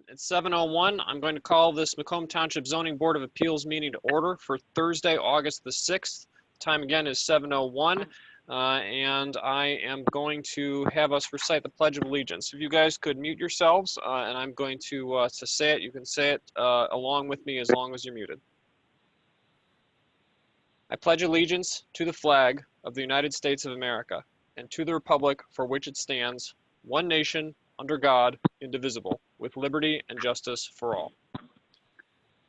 It's 7:01. I'm going to call this Macomb Township Zoning Board of Appeals meeting to order for Thursday, August the 6th. Time again is 7:01, and I am going to have us recite the Pledge of Allegiance. If you guys could mute yourselves, and I'm going to say it. You can say it along with me as long as you're muted. I pledge allegiance to the flag of the United States of America and to the republic for which it stands, one nation, under God, indivisible, with liberty and justice for all.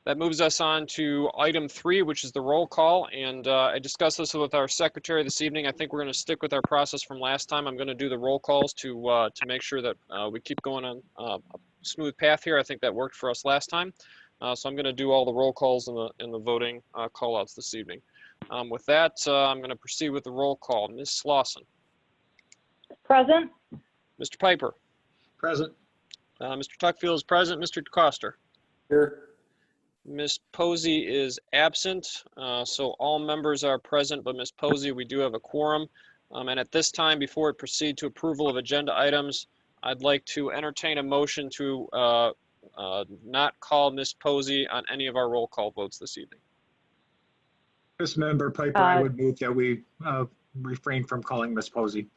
That moves us on to item 3, which is the roll call. And I discussed this with our secretary this evening. I think we're going to stick with our process from last time. I'm going to do the roll calls to make sure that we keep going on a smooth path here. I think that worked for us last time. So I'm going to do all the roll calls and the voting call outs this evening. With that, I'm going to proceed with the roll call. Ms. Slauson. Present. Mr. Piper. Present. Mr. Tuckfield is present. Mr. DeCoster. Here. Ms. Posey is absent, so all members are present, but Ms. Posey, we do have a quorum. And at this time, before we proceed to approval of agenda items, I'd like to entertain a motion to not call Ms. Posey on any of our roll call votes this evening. This member Piper, I would move that we refrain from calling Ms. Posey.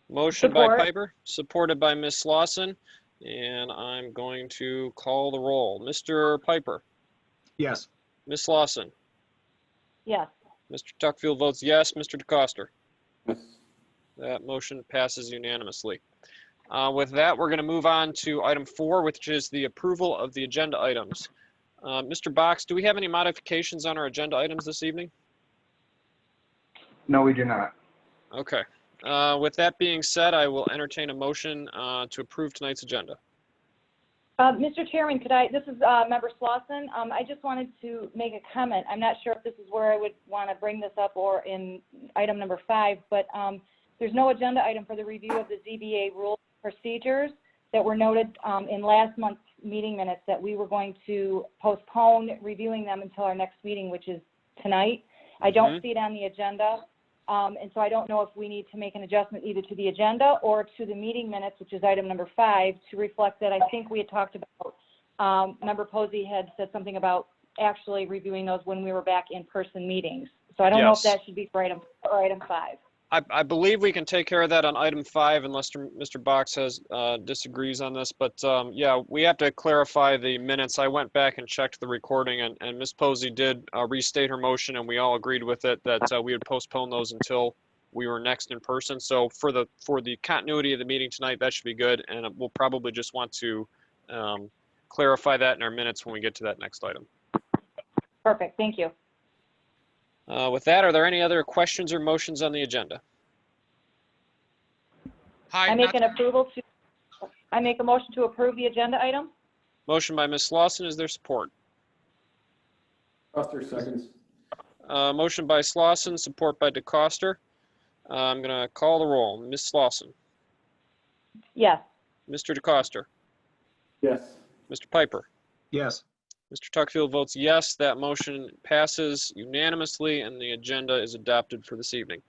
Motion Support. by Piper, supported by Ms. Slauson, and I'm going to call the roll. Mr. Piper. Yes. Ms. Slauson. Yes. Mr. Tuckfield votes yes. Mr. DeCoster. Yes. That motion passes unanimously. With that, we're going to move on to item 4, which is the approval of the agenda items. Mr. Box, do we have any modifications on our agenda items this evening? No, we do not. Okay. With that being said, I will entertain a motion to approve tonight's agenda. Mr. Chairman, this is Member Slauson. I just wanted to make a comment. I'm not sure if this is where I would want to bring this up or in item number 5, but there's no agenda item for the review of the ZBA rules and procedures that were noted in last month's meeting minutes that we were going to postpone reviewing them until our next meeting, which is tonight. I don't see it on the agenda. And so I don't know if we need to make an adjustment either to the agenda or to the meeting minutes, which is item number 5, to reflect that I think we had talked about, Member Posey had said something about actually reviewing those when we were back in person meetings. So I don't know if that should be for item 5. I believe we can take care of that on item 5 unless Mr. Box has disagrees on this. But yeah, we have to clarify the minutes. I went back and checked the recording, and Ms. Posey did restate her motion, and we all agreed with it that we would postpone those until we were next in person. So for the continuity of the meeting tonight, that should be good, and we'll probably just want to clarify that in our minutes when we get to that next item. Perfect. Thank you. With that, are there any other questions or motions on the agenda? I make a motion to approve the agenda item. Motion by Ms. Slauson. Is there support? Foster seconds. Motion by Slauson, support by DeCoster. I'm going to call the roll. Ms. Slauson. Yes. Mr. DeCoster. Yes. Mr. Piper. Yes. Mr. Tuckfield votes yes. That motion passes unanimously, and the agenda is adopted for this evening.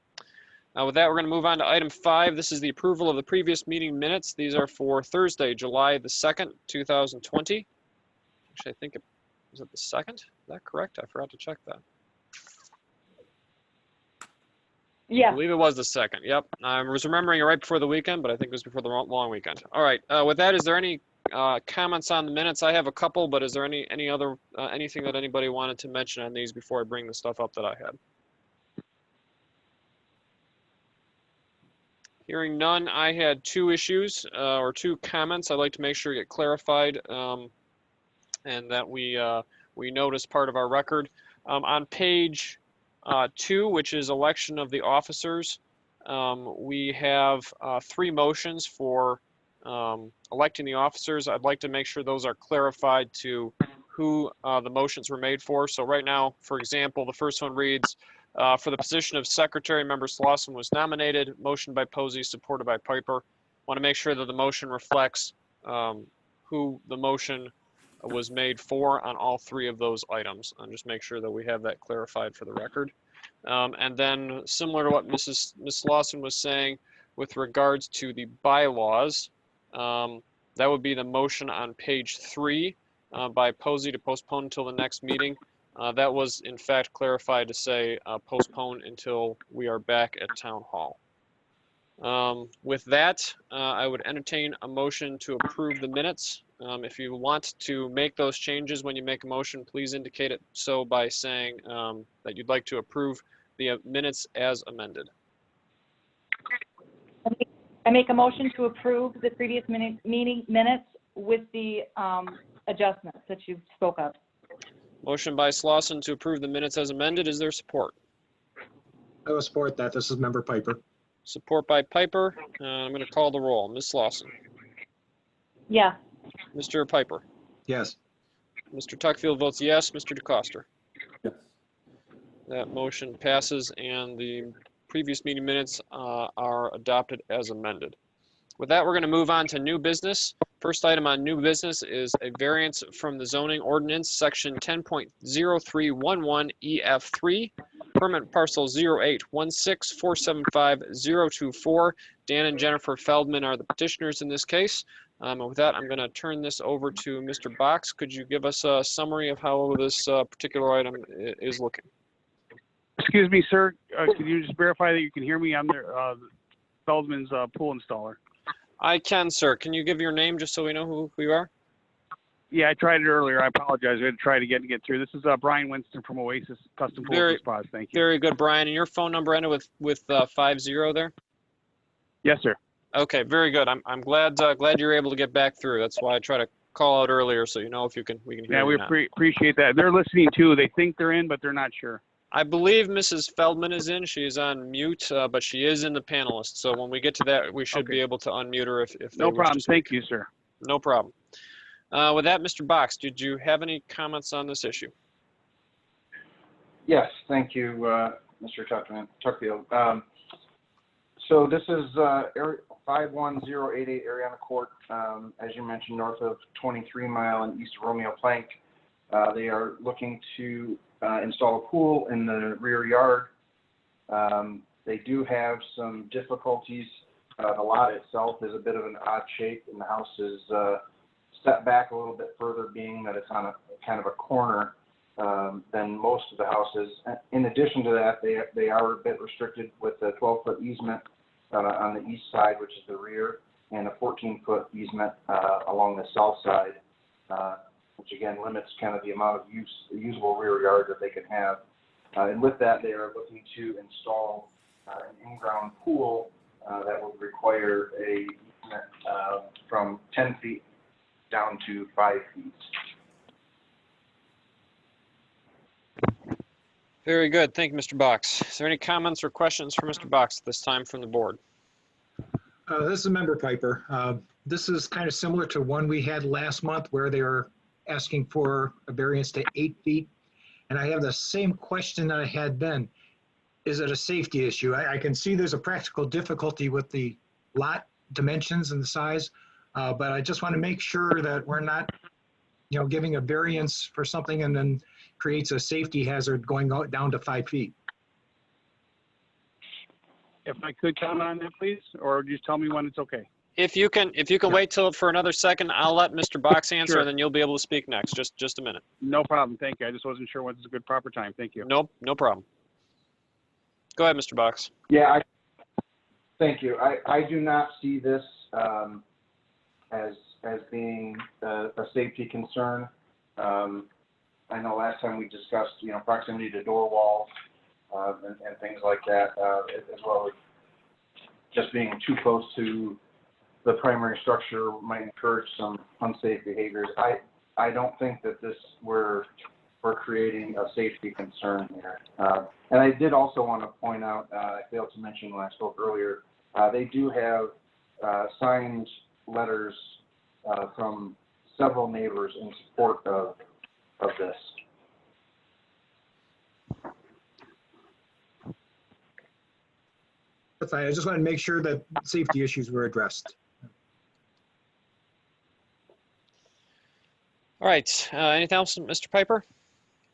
With that, we're going to move on to item 5. This is the approval of the previous meeting minutes. These are for Thursday, July the 2nd, 2020. Actually, I think was it the 2nd? Is that correct? I forgot to check that. Yeah. I believe it was the 2nd. Yep. I was remembering it right before the weekend, but I think it was before the long weekend. All right. With that, is there any comments on the minutes? I have a couple, but is there any other anything that anybody wanted to mention on these before I bring the stuff up that I had? Hearing none, I had 2 issues or 2 comments I'd like to make sure get clarified and that we note as part of our record. On page 2, which is election of the officers, we have 3 motions for electing the officers. I'd like to make sure those are clarified to who the motions were made for. So right now, for example, the first one reads, for the position of secretary, Member Slauson was nominated, motion by Posey, supported by Piper. Want to make sure that the motion reflects who the motion was made for on all 3 of those items, and just make sure that we have that clarified for the record. And then similar to what Ms. Slauson was saying with regards to the bylaws, That would be the motion on page 3 by Posey to postpone until the next meeting. That was in fact clarified to say postpone until we are back at Town Hall. With that, I would entertain a motion to approve the minutes. If you want to make those changes when you make a motion, please indicate it so by saying that you'd like to approve the minutes as amended. I make a motion to approve the previous meeting minutes with the adjustments that you spoke of. Motion by Slauson to approve the minutes as amended. Is there support? I will support that. This is Member Piper. Support by Piper. I'm going to call the roll. Ms. Slauson. Yes. Mr. Piper. Yes. Mr. Tuckfield votes yes. Mr. DeCoster. Yes. That motion passes and the previous meeting minutes are adopted as amended. With that, we're going to move on to new business. First item on new business is a variance from the zoning ordinance, section 10.0311 EF3, permit parcel 0816475024. Dan and Jennifer Feldman are the petitioners in this case. And with that, I'm going to turn this over to Mr. Box. Could you give us a summary of how this particular item is looking? Excuse me, sir. Could you just verify that you can hear me? I'm the Feldman's pool installer. I can, sir. Can you give your name just so we know who you are? Yeah, I tried it earlier. I apologize. I had to try to get through. This is Brian Winston from Oasis Custom Pool Spas. Thank you. Very good, Brian. And your phone number ended with 50 there? Yes, sir. Okay, very good. I'm glad you're able to get back through. That's why I try to call out earlier so you know if we can hear Yeah, you we now. appreciate that. They're listening too. They think they're in, but they're not sure. I believe Mrs. Feldman is in. She is on mute, but she is in the panelist. So when we get to that, we should be able to unmute her if they No wish problem. to speak. Thank you, sir. No problem. With that, Mr. Box, did you have any comments on this issue? Yes, thank you, Mr. Tuckfield. So this is area 51088 Ariana Court, as you mentioned, north of 23 Mile and east of Romeo Plank. They are looking to install a pool in the rear yard. They do have some difficulties. The lot itself is a bit of an odd shape, and the house is set back a little bit further, being that it's on a kind of a corner than most of the houses. In addition to that, they are a bit restricted with a 12-foot easement on the east side, which is the rear, and a 14-foot easement along the south side, which again limits kind of the amount of usable rear yard that they can have. And with that, they are looking to install an in-ground pool that would require a easement from 10 feet down to 5 feet. Very good. Thank you, Mr. Box. Is there any comments or questions for Mr. Box at this time from the board? This is Member Piper. This is kind of similar to one we had last month where they were asking for a variance to 8 feet. And I have the same question that I had then. Is it a safety issue? I can see there's a practical difficulty with the lot dimensions and the size, but I just want to make sure that we're not, giving a variance for something and then creates a safety hazard going down to 5 feet. If I could comment on that, please, or just tell me when it's okay. If you can wait till for another second, I'll let Mr. Box answer, Sure. and then you'll be able to speak next. Just a minute. No problem. Thank you. I just wasn't sure when it's a good proper time. Thank you. No problem. Go ahead, Mr. Box. Yeah, thank you. I do not see this as being a safety concern. I know last time we discussed, proximity to door walls and things like that, as well as just being too close to the primary structure might encourage some unsafe behaviors. I don't think that we're creating a safety concern here. And I did also want to point out, I failed to mention when I spoke earlier, they do have signed letters from several neighbors in support of this. That's fine. I just want to make sure that safety issues were addressed. All right. Anything else, Mr. Piper?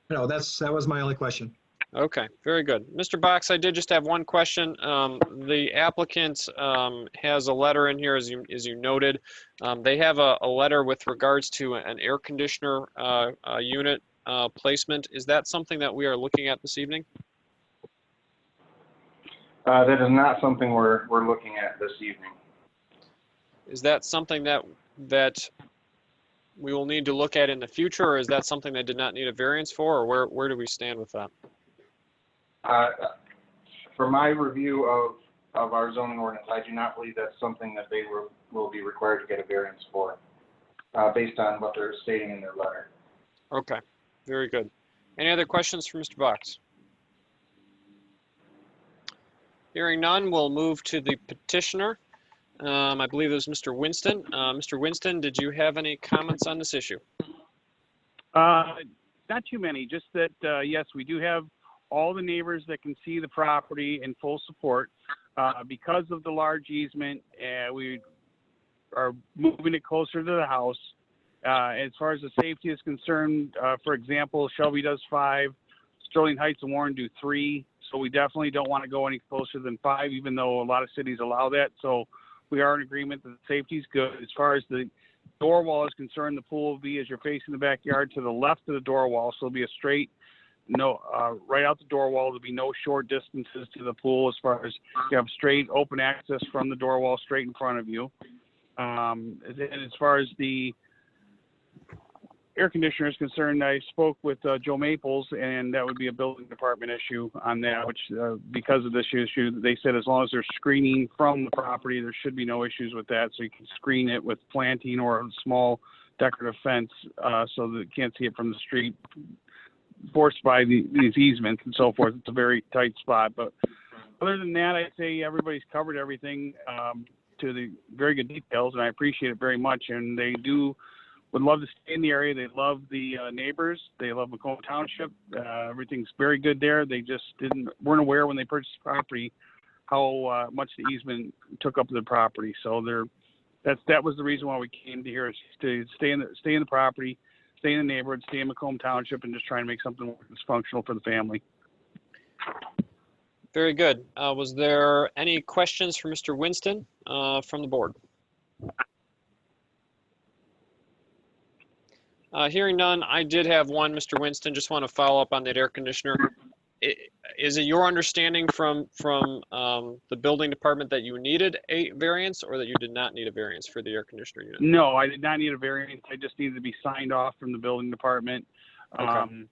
No, that was my only question. Okay, very good. Mr. Box, I did just have one question. The applicant has a letter in here, as you noted. They have a letter with regards to an air conditioner unit placement. Is that something that we are looking at this evening? That is not something we're looking at this evening. Is that something that we will need to look at in the future, or is that something they did not need a variance for, or where do we stand with that? For my review of our zoning ordinance, I do not believe that's something that they will be required to get a variance for, based on what they're stating in their letter. Okay, very good. Any other questions for Mr. Box? Hearing none, we'll move to the petitioner. I believe it was Mr. Winston. Mr. Winston, did you have any comments on this issue? Not too many, just that, yes, we do have all the neighbors that can see the property in full support. Because of the large easement, we are moving it closer to the house. As far as the safety is concerned, for example, Shelby does 5, Sterling Heights and Warren do 3. So we definitely don't want to go any closer than 5, even though a lot of cities allow that. So we are in agreement that the safety is good. As far as the door wall is concerned, the pool will be, as you're facing the backyard, to the left of the door wall. So it'll be a straight, right out the door wall. There'll be no short distances to the pool, as far as you have straight open access from the door wall straight in front of you. And as far as the air conditioner is concerned, I spoke with Joe Maples, and that would be a building department issue on that, which because of this issue, they said as long as there's screening from the property, there should be no issues with that. So you can screen it with planting or a small decorative fence so that you can't see it from the street, forced by these easements and so forth. It's a very tight spot. But other than that, I'd say everybody's covered everything to the very good details, and I appreciate it very much. And they would love to stay in the area. They love the neighbors. They love Macomb Township. Everything's very good there. They just weren't aware when they purchased the property how much the easement took up the property. So that was the reason why we came to here, is to stay in the property, stay in the neighborhood, stay in Macomb Township, and just try and make something that's functional for the family. Very good. Was there any questions for Mr. Winston from the board? Hearing none, I did have one, Mr. Winston. Just want to follow up on that air conditioner. Is it your understanding from the building department that you needed a variance, or that you did not need a variance for the air conditioner unit? No, I did not need a variance. I just needed to be signed off from the building department. Okay.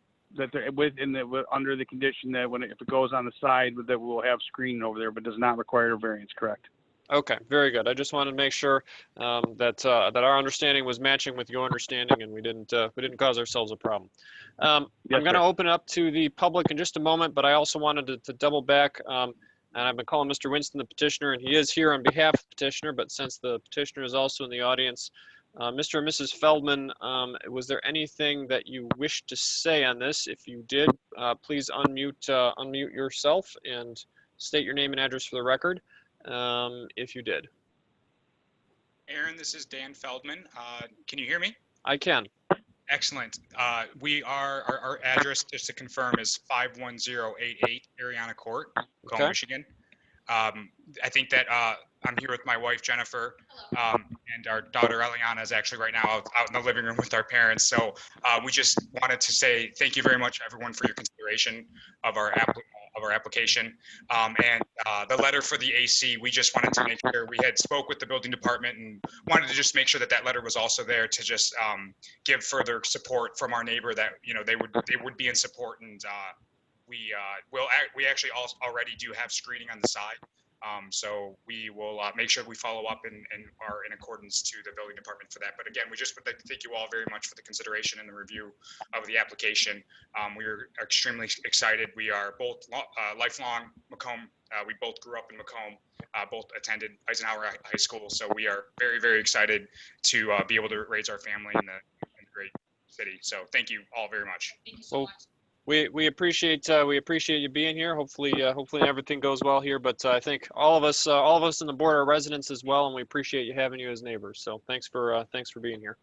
Under the condition that if it goes on the side, that we'll have screening over there, but does not require a variance. Correct. Okay, very good. I just wanted to make sure that our understanding was matching with your understanding, and we didn't cause ourselves a problem. Yes, I'm going to open up to the public in just a moment, but I also wanted to double back. And I've been calling Mr. Winston the petitioner, and he is here on behalf of the petitioner. But since the petitioner is also in the audience, Mr. and Mrs. Feldman, was there anything that you wish to say on this? If you did, please unmute yourself and state your name and address for the record. If you did. Aaron, this is Dan Feldman. Can you hear me? I can. Excellent. Our address, just to confirm, is 51088 Ariana Court, Macomb, Okay. Michigan. I think that I'm here with my wife, Jennifer, and our daughter, Eliana, is actually right now out in the living room with our parents. So we just wanted to say thank you very much, everyone, for your consideration of our application. And the letter for the AC, we just wanted to make sure we had spoke with the building department and wanted to just make sure that letter was also there to just give further support from our neighbor, that they would be in support. And we actually already do have screening on the side. So we will make sure we follow up and are in accordance to the building department for that. But again, we just would like to thank you all very much for the consideration and the review of the application. We are extremely excited. We are both lifelong Macomb. We both grew up in Macomb, both attended Eisenhower High School. So we are very, very excited to be able to raise our family in the great city. So thank you all very much. Thank you so much. We appreciate you being here. Hopefully everything goes well here. But I think all of us in the board are residents as well, and we appreciate you having you as neighbors. So thanks for being here.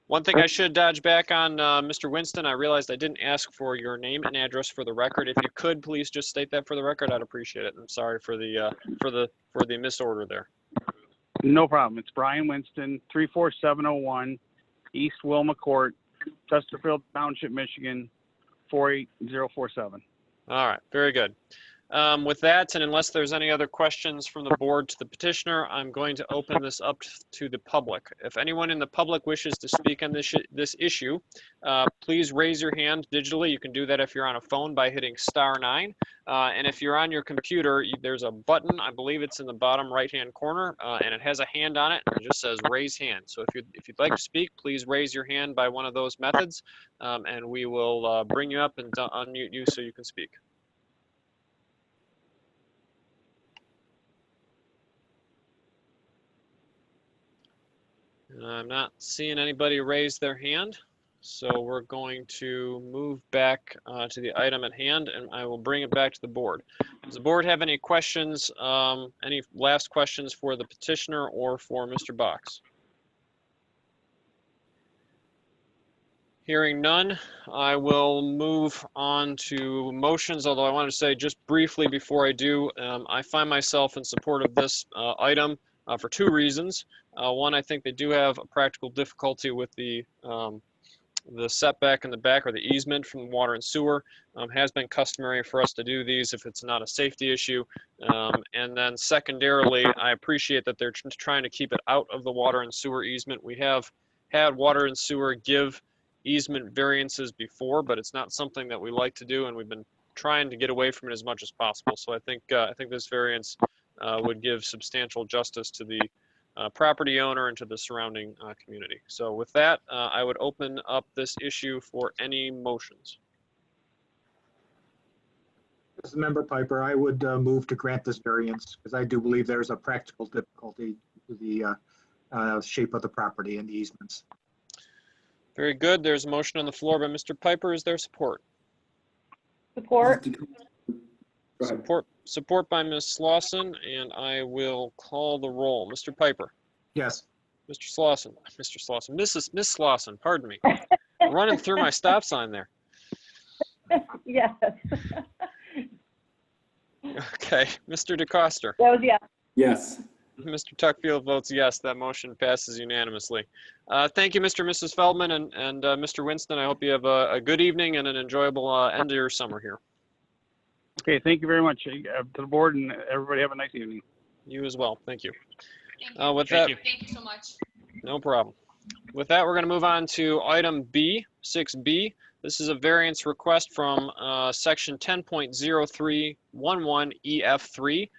One thing I should dodge back on, Mr. Winston, I realized I didn't ask for your name and address for the record. If you could, please just state that for the record, I'd appreciate it. I'm sorry for the misorder there. No problem. It's Brian Winston, 34701 East Wilma Court, Chesterfield Township, Michigan, 48047. All right, very good. With that, and unless there's any other questions from the board to the petitioner, I'm going to open this up to the public. If anyone in the public wishes to speak on this issue, please raise your hand digitally. You can do that if you're on a phone by hitting *9. And if you're on your computer, there's a button, I believe it's in the bottom right-hand corner, and it has a hand on it, and it just says raise hand. So if you'd like to speak, please raise your hand by one of those methods, and we will bring you up and unmute you so you can speak. I'm not seeing anybody raise their hand, so we're going to move back to the item at hand, and I will bring it back to the board. Does the board have any questions, any last questions for the petitioner or for Mr. Box? Hearing none, I will move on to motions, although I want to say just briefly before I do, I find myself in support of this item for two reasons. One, I think they do have a practical difficulty with the setback in the back, or the easement from water and sewer. Has been customary for us to do these if it's not a safety issue. And then secondarily, I appreciate that they're trying to keep it out of the water and sewer easement. We have had water and sewer give easement variances before, but it's not something that we like to do, and we've been trying to get away from it as much as possible. So I think this variance would give substantial justice to the property owner and to the surrounding community. So with that, I would open up this issue for any motions. As a member Piper, I would move to grant this variance because I do believe there's a practical difficulty to the shape of the property and the easements. Very good. There's a motion on the floor by Mr. Piper. Is there support? Support. Support by Ms. Slauson, and I will call the roll. Mr. Piper. Yes. Miss Slauson, pardon me. Running through my stop sign there. Yes. Okay. Mr. DeCoster. That was yes. Yes. Mr. Tuckfield votes yes. That motion passes unanimously. Thank you, Mr. and Mrs. Feldman, and Mr. Winston. I hope you have a good evening and an enjoyable end of your summer here. Okay, thank you very much to the board, and everybody have a nice evening. You as well. Thank you. Thank you. Thank you so much. No problem. With that, we're going to move on to item B, 6B. This is a variance request from section 10.0311 EF3.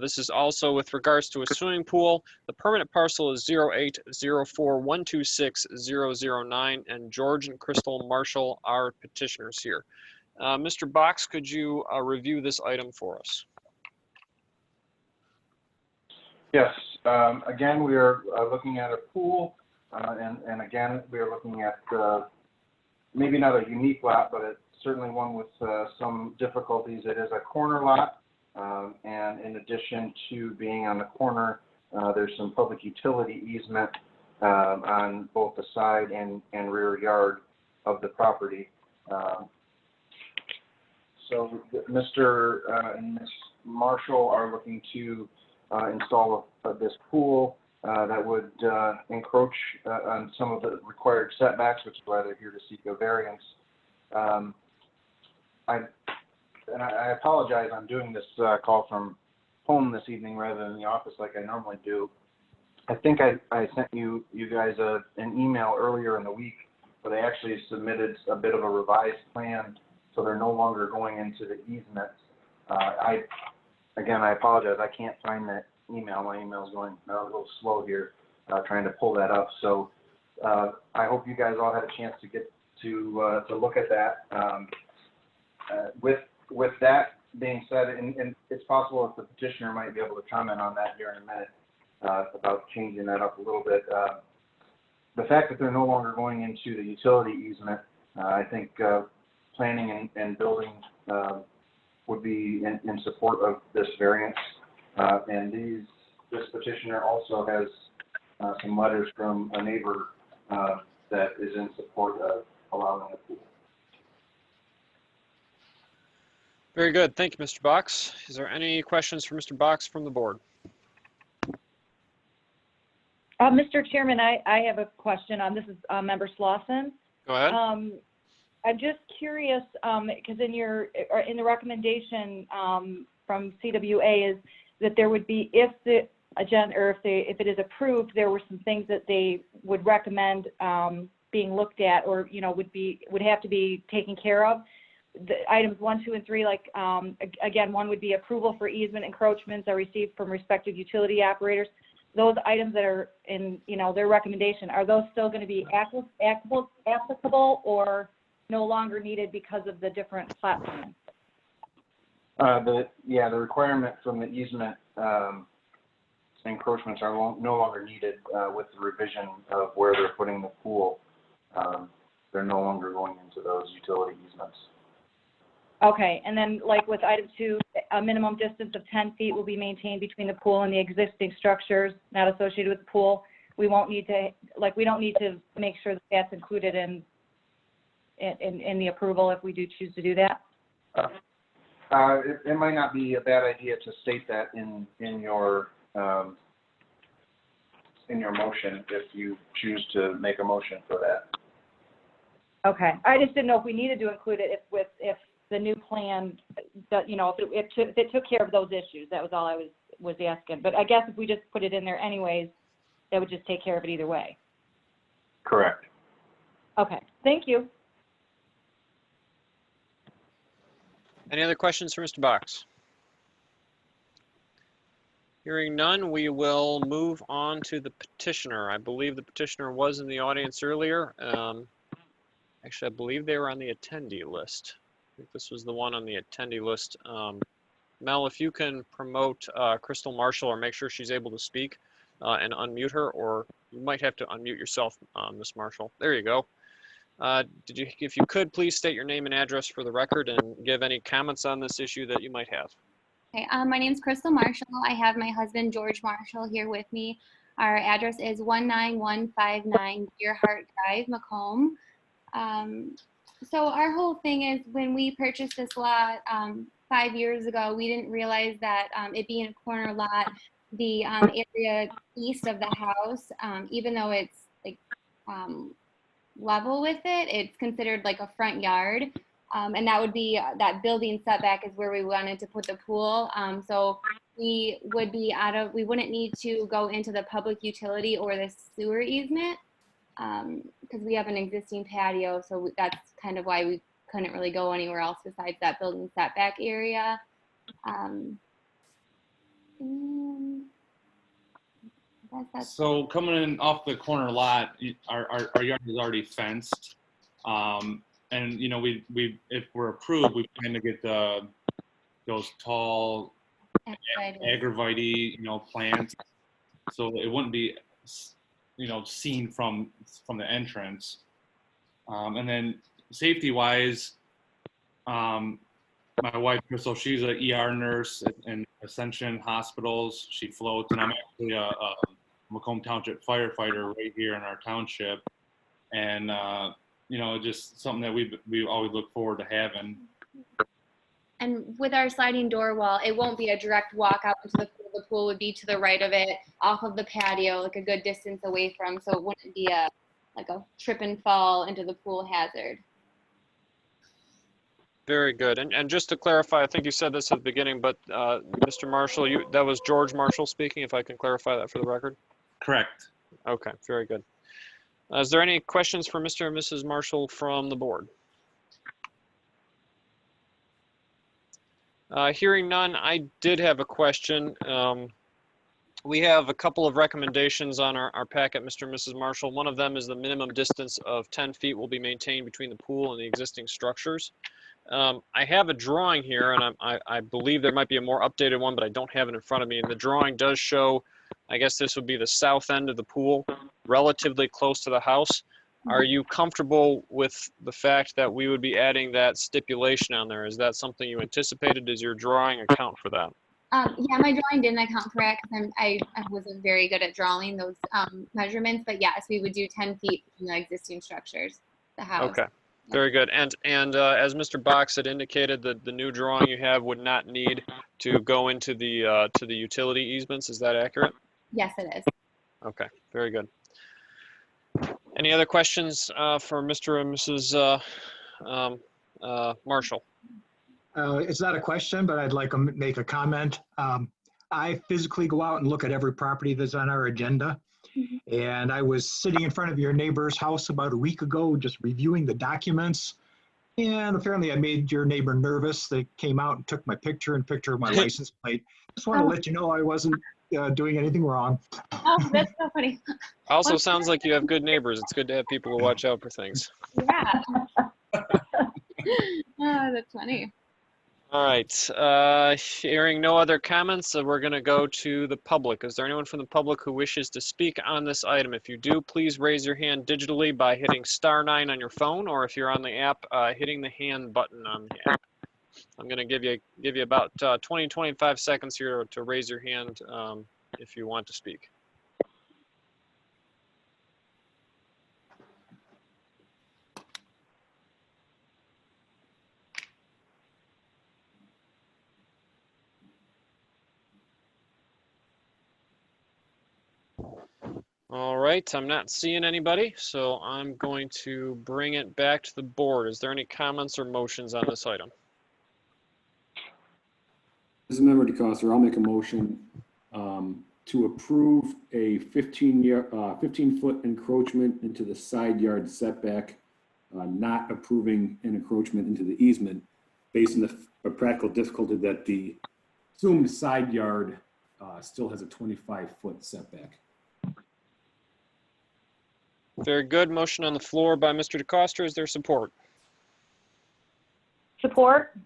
This is also with regards to a swimming pool. The permanent parcel is 08041260009, and George and Crystal Marshall are petitioners here. Mr. Box, could you review this item for us? Yes. Again, we are looking at a pool, and again, we are looking at maybe not a unique lot, but it's certainly one with some difficulties. It is a corner lot, and in addition to being on the corner, there's some public utility easement on both the side and rear yard of the property. So Mr. and Ms. Marshall are looking to install this pool that would encroach on some of the required setbacks, which is why they're here to seek a variance. I apologize, I'm doing this call from home this evening rather than the office like I normally do. I think I sent you guys an email earlier in the week, but I actually submitted a bit of a revised plan, so they're no longer going into the easement. Again, I apologize. I can't find that email. My email's going a little slow here, trying to pull that up. So I hope you guys all had a chance to get to look at that. With that being said, and it's possible if the petitioner might be able to comment on that here in a minute about changing that up a little bit. The fact that they're no longer going into the utility easement, I think planning and building would be in support of this variance. And this petitioner also has some letters from a neighbor that is in support of allowing the pool. Very good. Thank you, Mr. Box. Is there any questions for Mr. Box from the board? Mr. Chairman, I have a question. This is Member Slauson. Go ahead. I'm just curious, because in the recommendation from CWA is that there would be, if the agenda, or if it is approved, there were some things that they would recommend being looked at, or would have to be taken care of. The items 1, 2, and 3, like again, one would be approval for easement encroachments are received from respective utility operators. Those items that are in their recommendation, are those still going to be applicable or no longer needed because of the different platforms? The requirement from the easement encroachments are no longer needed with the revision of where they're putting the pool. They're no longer going into those utility easements. Okay, and then like with item 2, a minimum distance of 10 feet will be maintained between the pool and the existing structures not associated with the pool. We won't need to, we don't need to make sure that that's included in the approval if we do choose to do that? It might not be a bad idea to state that in your motion if you choose to make a motion for that. Okay, I just didn't know if we needed to include it if the new plan, if it took care of those issues. That was all I was asking. But I guess if we just put it in there anyways, that would just take care of it either way. Correct. Okay, thank you. Any other questions for Mr. Box? Hearing none, we will move on to the petitioner. I believe the petitioner was in the audience earlier. Actually, I believe they were on the attendee list. I think this was the one on the attendee list. Mel, if you can promote Crystal Marshall or make sure she's able to speak and unmute her, or you might have to unmute yourself, Ms. Marshall. There you go. If you could, please state your name and address for the record and give any comments on this issue that you might have. Okay, my name is Crystal Marshall. I have my husband, George Marshall, here with me. Our address is 19159 Deerheart Drive, Macomb. So our whole thing is when we purchased this lot 5 years ago, we didn't realize that it being a corner lot, the area east of the house, even though it's like level with it, it's considered like a front yard. And that would be, that building setback is where we wanted to put the pool. So we would be we wouldn't need to go into the public utility or the sewer easement because we have an existing patio. So that's kind of why we couldn't really go anywhere else besides that building setback area. So coming in off the corner lot, our yard is already fenced. And we if we're approved, we plan to get those tall agravite plants, so it wouldn't be seen from the entrance. And then safety wise, my wife Crystal, she's an ER nurse in Ascension Hospitals. She floats, and I'm actually a Macomb Township firefighter right here in our township, and just something that we always look forward to having. And with our sliding door wall, it won't be a direct walk out into the pool. The pool would be to the right of it, off of the patio, like a good distance away from, so it wouldn't be a trip and fall into the pool hazard. Very good. And just to clarify, I think you said this at the beginning, but Mr. Marshall, that was George Marshall speaking, if I can clarify that for the record? Correct. Okay, very good. Is there any questions for Mr. and Mrs. Marshall from the board? Hearing none, I did have a question. We have a couple of recommendations on our packet, Mr. and Mrs. Marshall. One of them is the minimum distance of 10 feet will be maintained between the pool and the existing structures. I have a drawing here, and I believe there might be a more updated one, but I don't have it in front of me. And the drawing does show, I guess this would be the south end of the pool, relatively close to the house. Are you comfortable with the fact that we would be adding that stipulation on there? Is that something you anticipated? Does your drawing account for that? Yeah, my drawing didn't account for it because I wasn't very good at drawing those measurements. But yes, we would do 10 feet from the existing structures, the house. Okay, very good. And as Mr. Box had indicated, the new drawing you have would not need to go into the utility easements. Is that accurate? Yes, it is. Okay, very good. Any other questions for Mr. and Mrs. Marshall? It's not a question, but I'd like to make a comment. I physically go out and look at every property that's on our agenda. And I was sitting in front of your neighbor's house about a week ago, just reviewing the documents. And apparently I made your neighbor nervous. They came out and took my picture and picture of my license plate. Just want to let you know I wasn't doing anything wrong. Oh, that's so funny. Also sounds like you have good neighbors. It's good to have people who watch out for things. Yeah. Oh, that's funny. All right, hearing no other comments, we're going to go to the public. Is there anyone from the public who wishes to speak on this item? If you do, please raise your hand digitally by hitting *9 on your phone, or if you're on the app, hitting the hand button on the app. I'm going to give you about 20-25 seconds here to raise your hand if you want to speak. All right, I'm not seeing anybody, so I'm going to bring it back to the board. Is there any comments or motions on this item? This is Member DeCoster. I'll make a motion to approve a 15-foot encroachment into the side yard setback, not approving an encroachment into the easement based on the practical difficulty that the assumed side yard still has a 25-foot setback. Very good. Motion on the floor by Mr. DeCoster. Is there support? Support?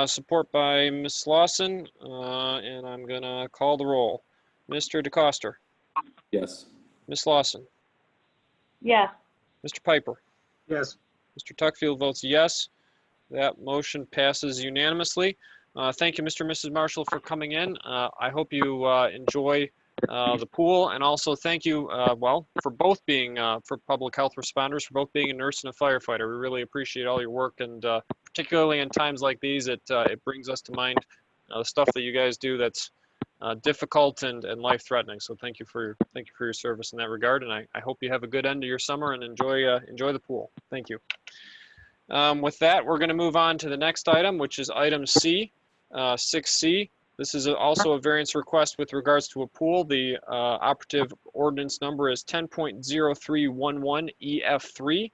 Support by Ms. Lawson, and I'm going to call the roll. Mr. DeCoster. Yes. Ms. Lawson. Yes. Mr. Piper. Yes. Mr. Tuckfield votes yes. That motion passes unanimously. Thank you, Mr. and Mrs. Marshall, for coming in. I hope you enjoy the pool, and also thank you, for both being, for public health responders, for both being a nurse and a firefighter. We really appreciate all your work, and particularly in times like these, it brings us to mind the stuff that you guys do that's difficult and life-threatening. So thank you for your service in that regard, and I hope you have a good end of your summer and enjoy the pool. Thank you. With that, we're going to move on to the next item, which is item C, 6C. This is also a variance request with regards to a pool. The operative ordinance number is 10.0311 EF3.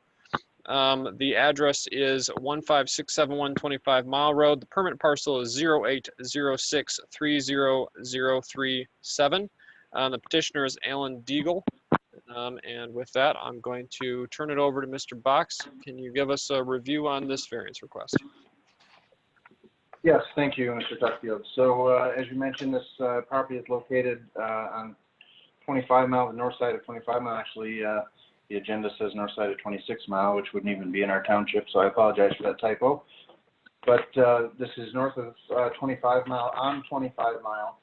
The address is 15671 25 Mile Road. The permit parcel is 0806300337. The petitioner is Alan Deagle. And with that, I'm going to turn it over to Mr. Box. Can you give us a review on this variance request? Yes, thank you, Mr. Tuckfield. So as you mentioned, this property is located on 25 Mile, the north side of 25 Mile. Actually, the agenda says north side of 26 Mile, which wouldn't even be in our township, so I apologize for that typo. But this is north of 25 Mile on 25 Mile.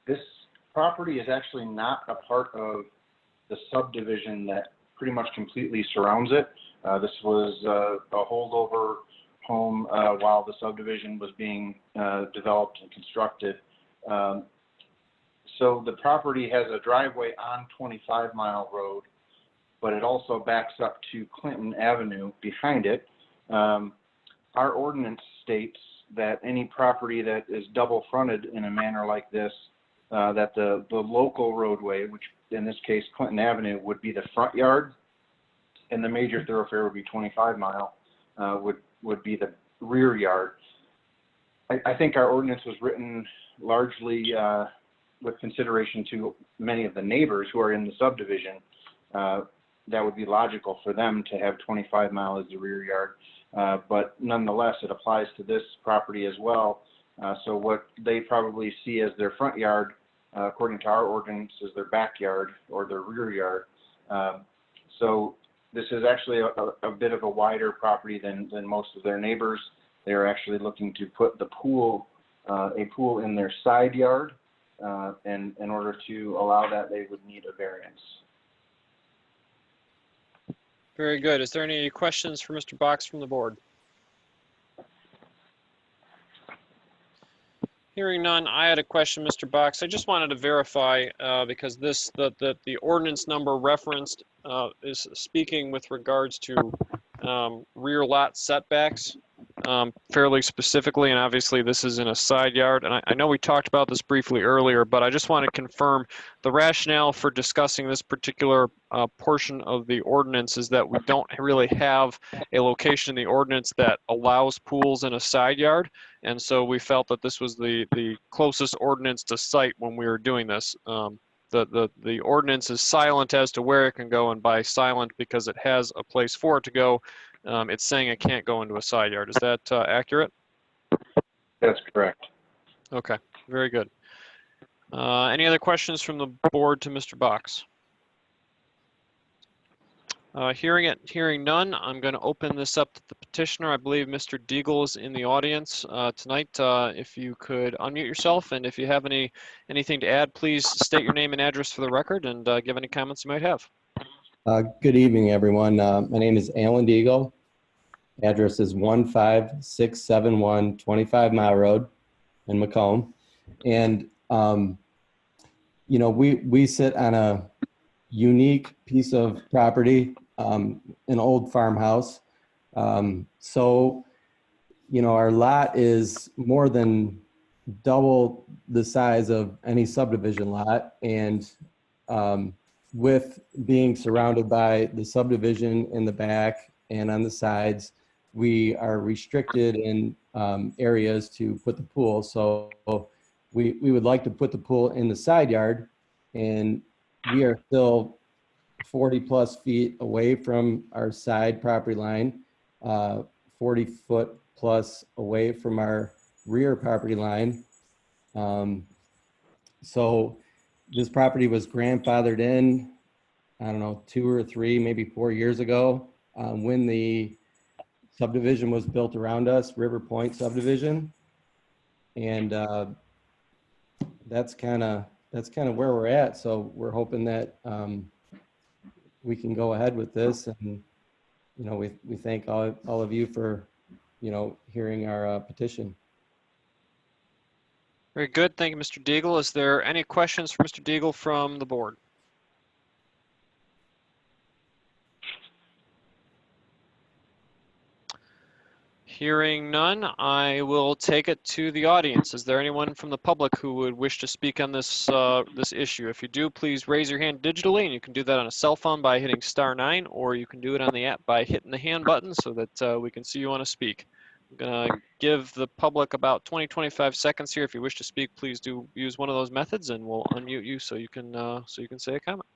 This property is actually not a part of the subdivision that pretty much completely surrounds it. This was a holdover home while the subdivision was being developed and constructed. So the property has a driveway on 25 Mile Road, but it also backs up to Clinton Avenue behind it. Our ordinance states that any property that is double fronted in a manner like this, that the local roadway, which in this case Clinton Avenue, would be the front yard, and the major thoroughfare would be 25 Mile, would be the rear yard. I think our ordinance was written largely with consideration to many of the neighbors who are in the subdivision. That would be logical for them to have 25 Mile as the rear yard. But nonetheless, it applies to this property as well. So what they probably see as their front yard, according to our ordinance, is their backyard or their rear yard. So this is actually a bit of a wider property than most of their neighbors. They're actually looking to put the pool a pool in their side yard, and in order to allow that, they would need a variance. Very good. Is there any questions for Mr. Box from the board? Hearing none, I had a question, Mr. Box. I just wanted to verify because the ordinance number referenced is speaking with regards to rear lot setbacks fairly specifically, and obviously this is in a side yard. And I know we talked about this briefly earlier, but I just want to confirm the rationale for discussing this particular portion of the ordinance is that we don't really have a location in the ordinance that allows pools in a side yard. And so we felt that this was the closest ordinance to cite when we were doing this. The ordinance is silent as to where it can go, and by silent because it has a place for it to go, it's saying it can't go into a side yard. Is that accurate? That's correct. Okay, very good. Any other questions from the board to Mr. Box? Hearing none, I'm going to open this up to the petitioner. I believe Mr. Deagle is in the audience tonight. If you could unmute yourself, and if you have anything to add, please state your name and address for the record and give any comments you might have. Good evening, everyone. My name is Alan Deagle. Address is 15671 25 Mile Road in Macomb. And, you know, we sit on a unique piece of property, an old farmhouse. So, you know, our lot is more than double the size of any subdivision lot. And with being surrounded by the subdivision in the back and on the sides, we are restricted in areas to put the pool. So we would like to put the pool in the side yard, and we are still 40 plus feet away from our side property line, 40 foot plus away from our rear property line. So this property was grandfathered in, I don't know, 2 or 3, maybe 4 years ago, when the subdivision was built around us, River Point subdivision. And that's kind of where we're at. So we're hoping that we can go ahead with this. And, you know, we thank all of you for, you know, hearing our petition. Very good. Thank you, Mr. Deagle. Is there any questions for Mr. Deagle from the board? Hearing none, I will take it to the audience. Is there anyone from the public who would wish to speak on this this issue? If you do, please raise your hand digitally, and you can do that on a cell phone by hitting *9, or you can do it on the app by hitting the hand button so that we can see you want to speak. I'm going to give the public about 20-25 seconds here. If you wish to speak, please do use one of those methods, and we'll unmute you so you can say a comment.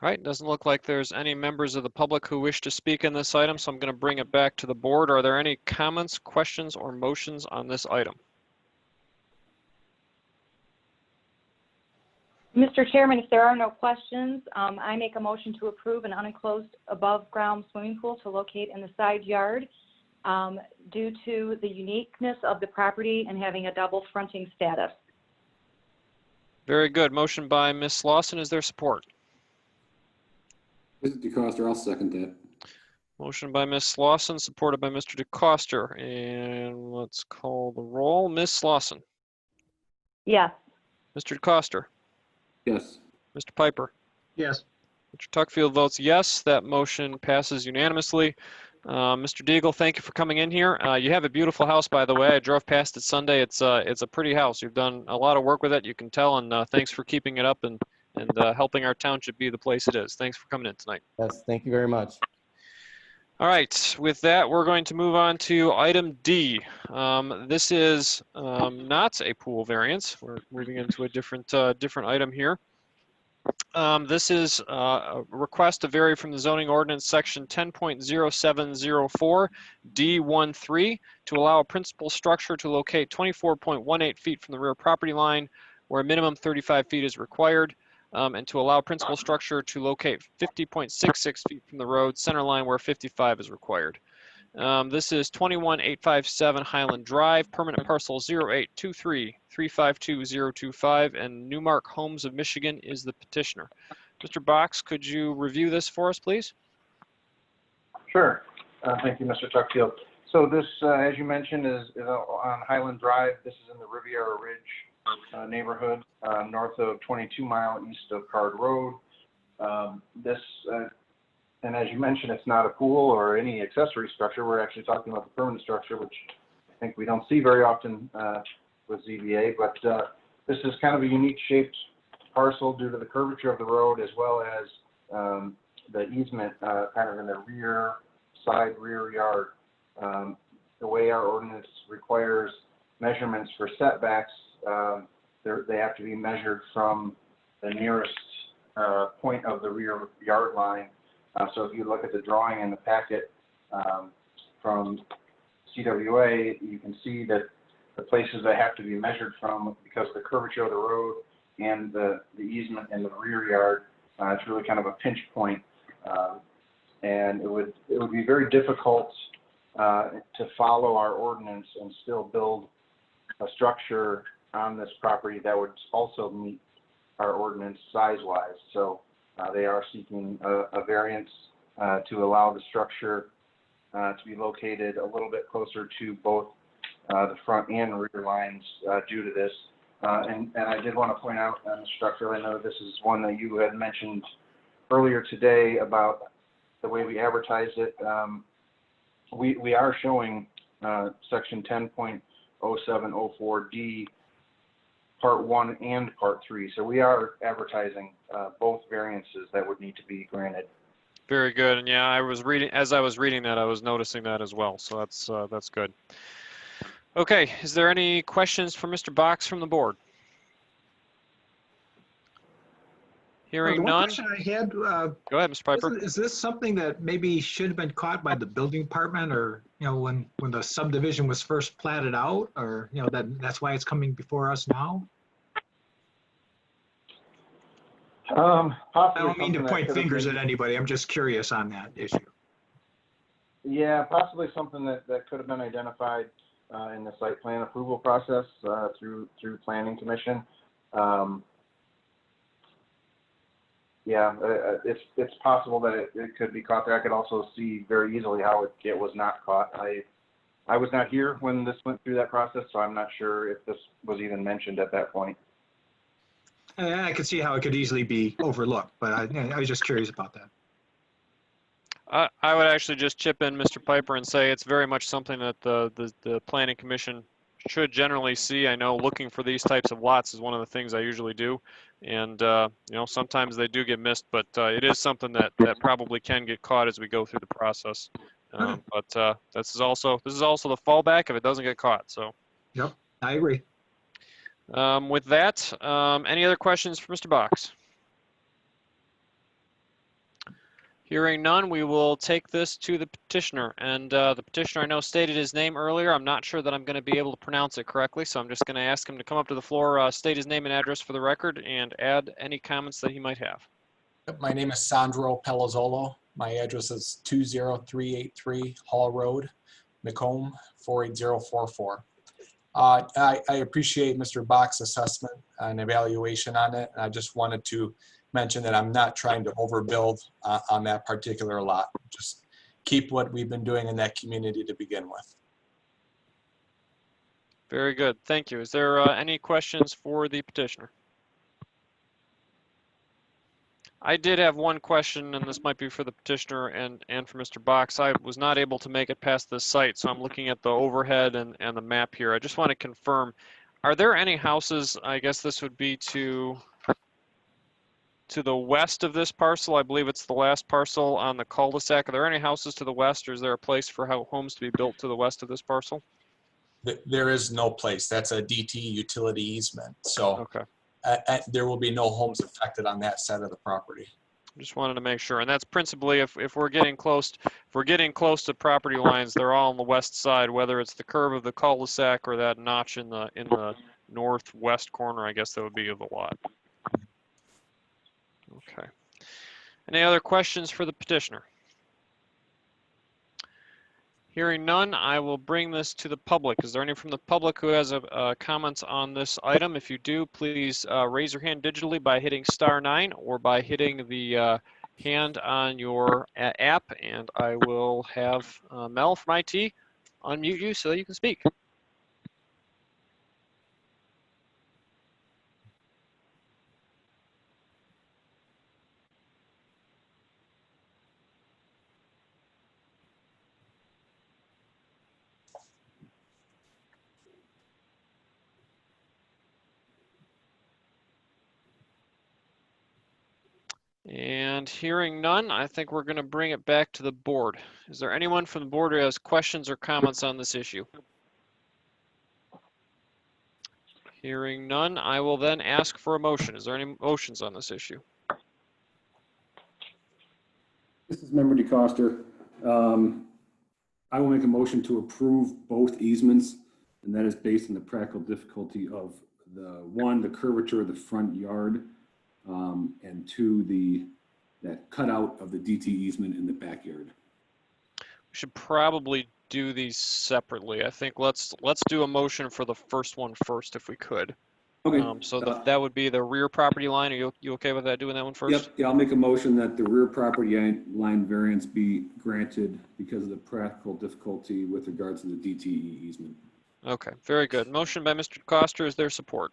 All right, doesn't look like there's any members of the public who wish to speak in this item, so I'm going to bring it back to the board. Are there any comments, questions, or motions on this item? Mr. Chairman, if there are no questions, I make a motion to approve an unenclosed above-ground swimming pool to locate in the side yard due to the uniqueness of the property and having a double fronting status. Very good. Motion by Ms. Lawson. Is there support? Mr. DeCoster, I'll second that. Motion by Ms. Lawson, supported by Mr. DeCoster. And let's call the roll. Ms. Lawson. Yes. Mr. DeCoster. Yes. Mr. Piper. Yes. Mr. Tuckfield votes yes. That motion passes unanimously. Mr. Deagle, thank you for coming in here. You have a beautiful house, by the way. I drove past it Sunday. It's a pretty house. You've done a lot of work with it, you can tell, and thanks for keeping it up and helping our township be the place it is. Thanks for coming in tonight. Yes, thank you very much. All right, with that, we're going to move on to item D. This is not a pool variance. We're moving into a different item here. This is a request to vary from the zoning ordinance section 10.0704 D13 to allow a principal structure to locate 24.18 feet from the rear property line where a minimum 35 feet is required, and to allow principal structure to locate 50.66 feet from the road center line where 55 is required. This is 21857 Highland Drive, permanent parcel 0823352025, and Newmark Homes of Michigan is the petitioner. Mr. Box, could you review this for us, please? Sure. Thank you, Mr. Tuckfield. So this, as you mentioned, is on Highland Drive. This is in the Riviera Ridge neighborhood, north of 22 Mile, east of Card Road. And as you mentioned, it's not a pool or any accessory structure. We're actually talking about the permanent structure, which I think we don't see very often with ZBA. But this is kind of a unique shaped parcel due to the curvature of the road, as well as the easement kind of in the rear yard. The way our ordinance requires measurements for setbacks, they have to be measured from the nearest point of the rear yard line. So if you look at the drawing in the packet from CWA, you can see that the places that have to be measured from, because of the curvature of the road and the easement in the rear yard, it's really kind of a pinch point. And it would be very difficult to follow our ordinance and still build a structure on this property that would also meet our ordinance size-wise. So they are seeking a variance to allow the structure to be located a little bit closer to both the front and rear lines due to this. And I did want to point out, Mr. Tuckfield, I know this is one that you had mentioned earlier today about the way we advertised it. We are showing section 10.0704D Part 1 and Part 3. So we are advertising both variances that would need to be granted. Very good. And yeah, as I was reading that, I was noticing that as well. So that's good. Okay, is there any questions for Mr. Box from the board? Hearing The one none. question I had, Go ahead, Mr. Piper. is this something that maybe should have been caught by the building department, or when the subdivision was first platted out, or that's why it's coming before us now? I don't mean to point fingers at anybody. I'm just curious on that issue. Yeah, possibly something that could have been identified in the site plan approval process through Planning Commission. Yeah, it's possible that it could be caught there. I could also see very easily how it was not caught. I was not here when this went through that process, so I'm not sure if this was even mentioned at that point. I could see how it could easily be overlooked, but I was just curious about that. I would actually just chip in, Mr. Piper, and say it's very much something that the Planning Commission should generally see. I know looking for these types of lots is one of the things I usually do, and sometimes they do get missed, but it is something that probably can get caught as we go through the process. But this is also the fallback if it doesn't get caught. So. Yep, I agree. With that, any other questions for Mr. Box? Hearing none, we will take this to the petitioner. And the petitioner, I know, stated his name earlier. I'm not sure that I'm going to be able to pronounce it correctly, so I'm just going to ask him to come up to the floor, state his name and address for the record, and add any comments that he might have. My name is Sandro Palazzolo. My address is 20383 Hall Road, Macomb, 48044. I appreciate Mr. Bach's assessment and evaluation on it. I just wanted to mention that I'm not trying to overbuild on that particular lot. Just keep what we've been doing in that community to begin with. Very good. Thank you. Is there any questions for the petitioner? I did have one question, and this might be for the petitioner and for Mr. Box. I was not able to make it past this site, so I'm looking at the overhead and the map here. I just want to confirm, are there any houses, I guess this would be to the west of this parcel? I believe it's the last parcel on the cul-de-sac. Are there any houses to the west, or is there a place for homes to be built to the west of this parcel? There is no place. That's a DT utility easement. So okay. there will be no homes affected on that side of the property. Just wanted to make sure, and that's principally if we're getting close, to property lines, they're all on the west side, whether it's the curve of the cul-de-sac or that notch in the northwest corner, I guess that would be of the lot. Okay. Any other questions for the petitioner? Hearing none, I will bring this to the public. Is there anyone from the public who has comments on this item? If you do, please raise your hand digitally by hitting *9 or by hitting the hand on your app, and I will have Mel from IT unmute you so that you can speak. And hearing none, I think we're going to bring it back to the board. Is there anyone from the board who has questions or comments on this issue? Hearing none, I will then ask for a motion. Is there any motions on this issue? This is Member DeCoster. I will make a motion to approve both easements, and that is based on the practical difficulty of the curvature of the front yard, and two, that cutout of the DT easement in the backyard. We should probably do these separately. I think let's do a motion for the first one first, if we could. Okay. So that would be the rear property line. Are you okay with that, doing that one first? Yep. Yeah, I'll make a motion that the rear property line variance be granted because of the practical difficulty with regards to the DTE easement. Okay, very good. Motion by Mr. DeCoster. Is there support?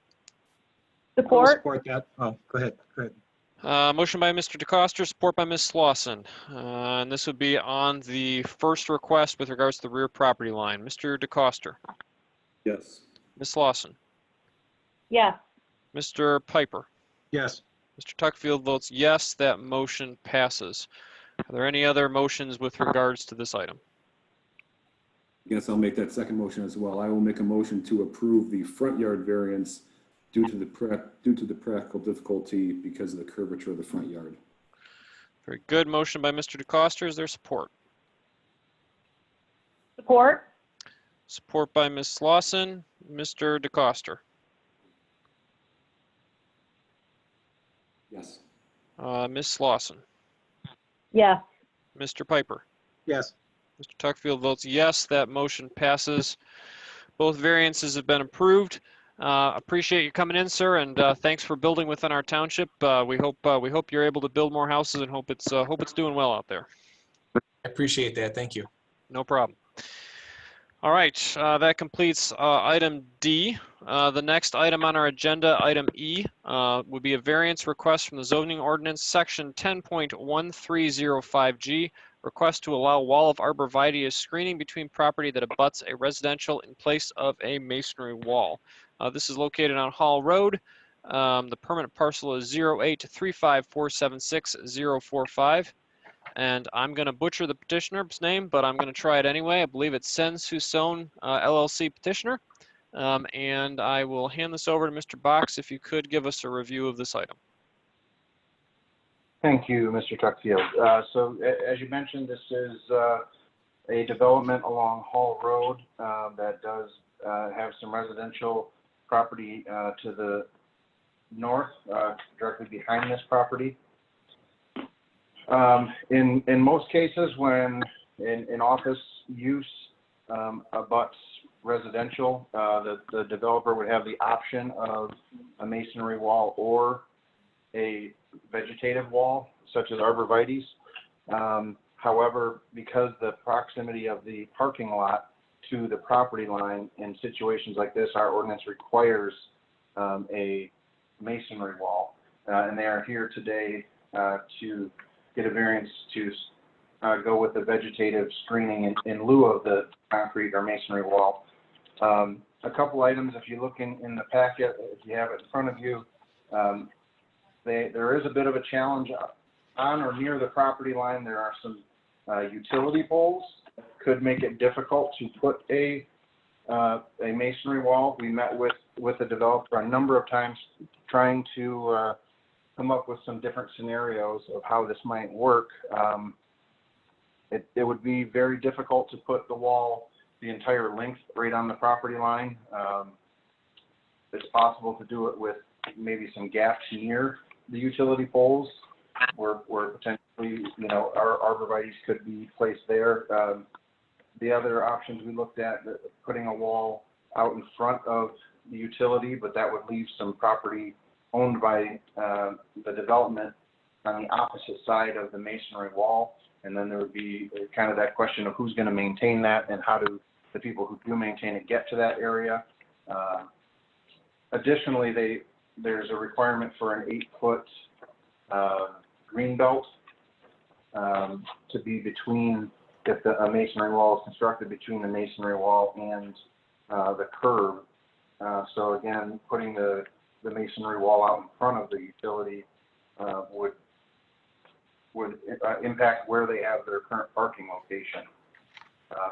Support. Support that. Oh, go ahead. Go ahead. Motion by Mr. DeCoster, support by Ms. Slauson. And this would be on the first request with regards to the rear property line. Mr. DeCoster. Yes. Ms. Slauson. Yes. Mr. Piper. Yes. Mr. Tuckfield votes yes. That motion passes. Are there any other motions with regards to this item? Yes, I'll make that second motion as well. I will make a motion to approve the front yard variance due to the practical difficulty because of the curvature of the front yard. Very good. Motion by Mr. DeCoster. Is there support? Support. Support by Ms. Slauson. Mr. DeCoster. Yes. Ms. Slauson. Yes. Mr. Piper. Yes. Mr. Tuckfield votes yes. That motion passes. Both variances have been approved. Appreciate you coming in, sir, and thanks for building within our township. We hope you're able to build more houses, and hope it's doing well out there. I appreciate that. Thank you. No problem. All right, that completes item D. The next item on our agenda, item E, would be a variance request from the zoning ordinance section 10.1305G, request to allow wall of arborvitae as screening between property that abuts a residential in place of a masonry wall. This is located on Hall Road. The permanent parcel is 0835476-045. And I'm going to butcher the petitioner's name, but I'm going to try it anyway. I believe it's Sen Suson LLC petitioner. And I will hand this over to Mr. Box if you could give us a review of this item. Thank you, Mr. Tuckfield. So as you mentioned, this is a development along Hall Road that does have some residential property to the north, directly behind this property. In most cases, when in office use abuts residential, the developer would have the option of a masonry wall or a vegetative wall, such as arborvitaes. However, because the proximity of the parking lot to the property line in situations like this, our ordinance requires a masonry wall. And they are here today to get a variance to go with the vegetative screening in lieu of the concrete or masonry wall. A couple items, if you look in the packet, if you have it in front of you, there is a bit of a challenge on or near the property line. There are some utility poles that could make it difficult to put a masonry wall. We met with with the developer a number of times trying to come up with some different scenarios of how this might work. It would be very difficult to put the wall the entire length right on the property line. It's possible to do it with maybe some gaps near the utility poles where potentially, you know, our arborvitaes could be placed there. The other options we looked at, putting a wall out in front of the utility, but that would leave some property owned by the development on the opposite side of the masonry wall. And then there would be kind of that question of who's going to maintain that and how do the people who do maintain it get to that area. Additionally, there's a requirement for an 8-foot green belt to be between, if a masonry wall is constructed between the masonry wall and the curb. So again, putting the masonry wall out in front of the utility would impact where they have their current parking location.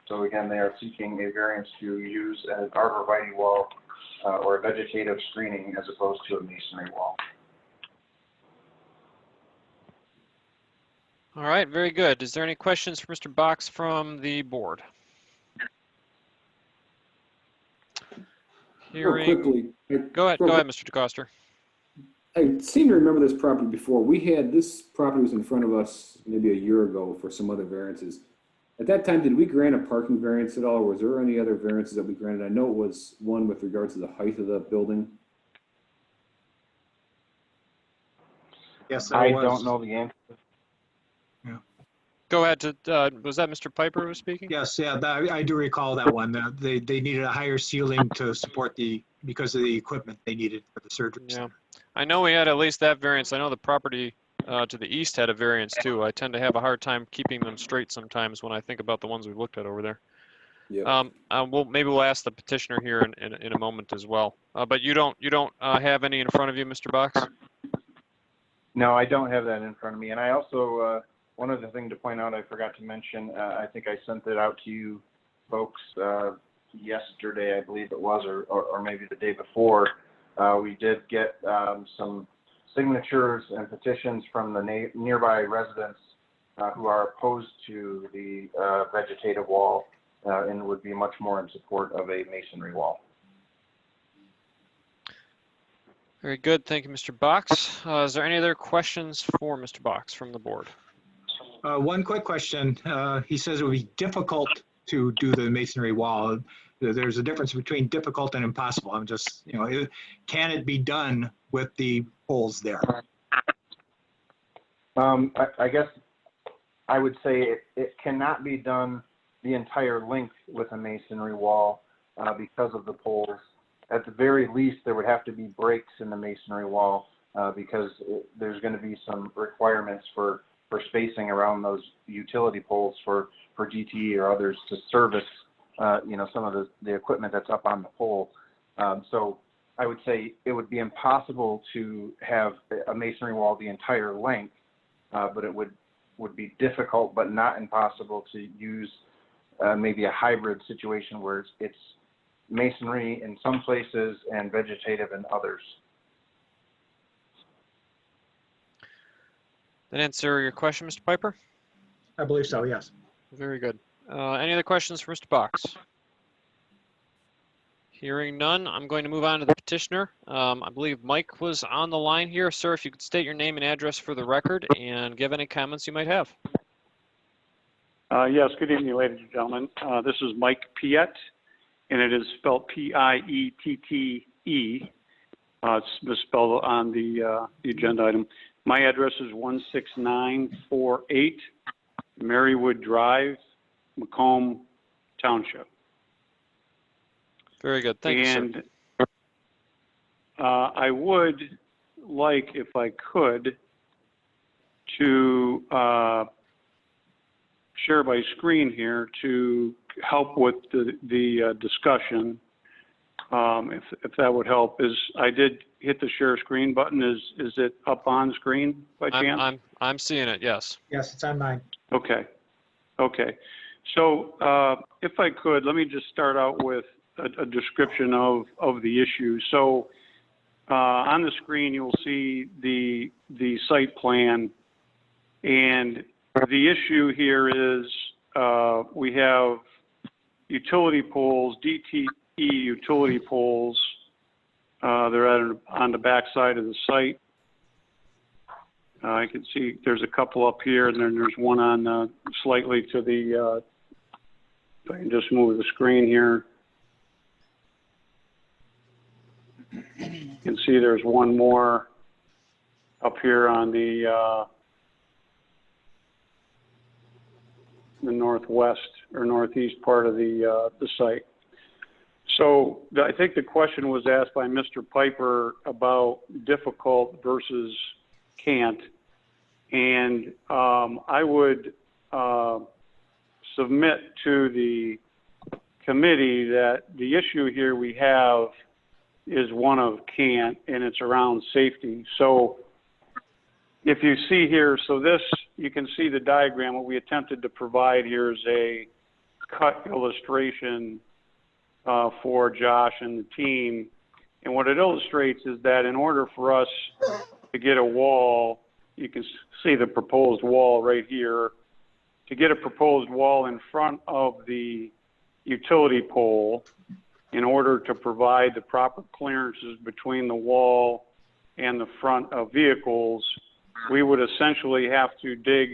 So again, they are seeking a variance to use an arborvitae wall or a vegetative screening as opposed to a masonry wall. All right, very good. Is there any questions for Mr. Box from the board? Real quickly. Go ahead, Mr. DeCoster. I seem to remember this property before. This property was in front of us maybe a year ago for some other variances. At that time, did we grant a parking variance at all, or was there any other variances that we granted? I know it was one with regards to the height of the building. Yes, I don't know the answer. Yeah. Go ahead. Was that Mr. Piper who was speaking? Yes, yeah, I do recall that one. They needed a higher ceiling to support because of the equipment they needed for the surgery Yeah. center. I know we had at least that variance. I know the property to the east had a variance too. I tend to have a hard time keeping them straight sometimes when I think about the ones we've looked at over there. Yeah. Maybe we'll ask the petitioner here in a moment as well. But you don't have any in front of you, Mr. Box? No, I don't have that in front of me. And I also, one other thing to point out, I forgot to mention, I think I sent it out to you folks yesterday, I believe it was, or maybe the day before. We did get some signatures and petitions from the nearby residents who are opposed to the vegetative wall and would be much more in support of a masonry wall. Very good. Thank you, Mr. Box. Is there any other questions for Mr. Box from the board? One quick question. He says it would be difficult to do the masonry wall. There's a difference between difficult and impossible. I'm just, can it be done with the poles there? I guess I would say it cannot be done the entire length with a masonry wall because of the poles. At the very least, there would have to be breaks in the masonry wall because there's going to be some requirements for spacing around those utility poles for GTE or others to service, some of the equipment that's up on the pole. So I would say it would be impossible to have a masonry wall the entire length, but it would be difficult but not impossible to use maybe a hybrid situation where it's masonry in some places and vegetative in others. That answer your question, Mr. Piper? I believe so, yes. Very good. Any other questions for Mr. Box? Hearing none, I'm going to move on to the petitioner. I believe Mike was on the line here. Sir, if you could state your name and address for the record and give any comments you might have. Yes, good evening, ladies and gentlemen. This is Mike Piette, and it is spelled P-I-E-T-T-E. It's misspelled on the agenda item. My address is 16948 Marywood Drive, Macomb Township. Very good. Thank you, sir. And I would like, if I could, to share my screen here to help with the discussion. If that would help, I did hit the share screen button. Is it up on screen by chance? I'm seeing it. Yes. Yes, it's on mine. Okay. So if I could, let me just start out with a description of the issue. So on the screen, you'll see the site plan. And the issue here is we have utility poles, DTE utility poles. They're on the back side of the site. I can see there's a couple up here, and then there's one on slightly to the, if I can just move the screen here. You can see there's one more up here on the northwest or northeast part of the site. So I think the question was asked by Mr. Piper about difficult versus can't. And I would submit to the committee that the issue here we have is one of can't, and it's around safety. So if you see here, so this, you can see the diagram. What we attempted to provide here is a cut illustration for Josh and the team. And what it illustrates is that in order for us to get a wall, you can see the proposed wall right here. To get a proposed wall in front of the utility pole, in order to provide the proper clearances between the wall and the front of vehicles, we would essentially have to dig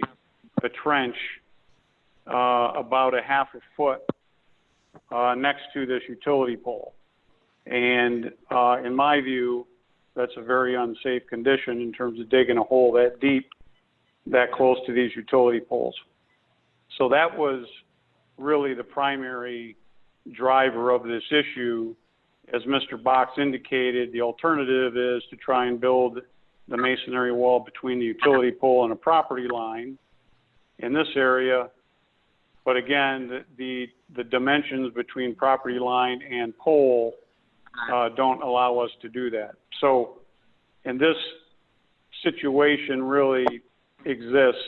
a trench about a half a foot next to this utility pole. And in my view, that's a very unsafe condition in terms of digging a hole that deep, that close to these utility poles. So that was really the primary driver of this issue. As Mr. Box indicated, the alternative is to try and build the masonry wall between the utility pole and a property line in this area. But again, the dimensions between property line and pole don't allow us to do that. So, and this situation really exists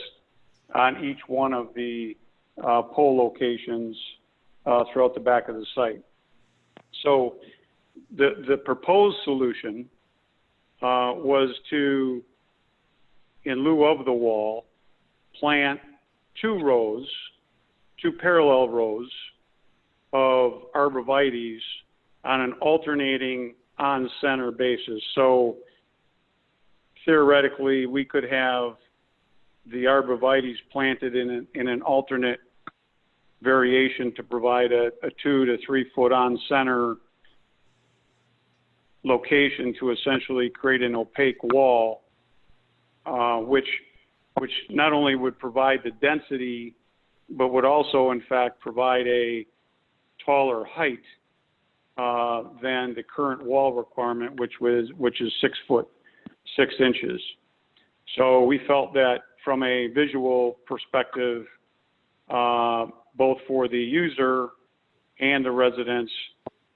on each one of the pole locations throughout the back of the site. So the proposed solution was to, in lieu of the wall, plant two parallel rows of arborvitaes on an alternating on-center basis. So theoretically, we could have the arborvitaes planted in an alternate variation to provide a 2 to 3 foot on-center location to essentially create an opaque wall, which not only would provide the density, but would also, in fact, provide a taller height than the current wall requirement, which is 6 foot 6 inches. So we felt that from a visual perspective, both for the user and the residents,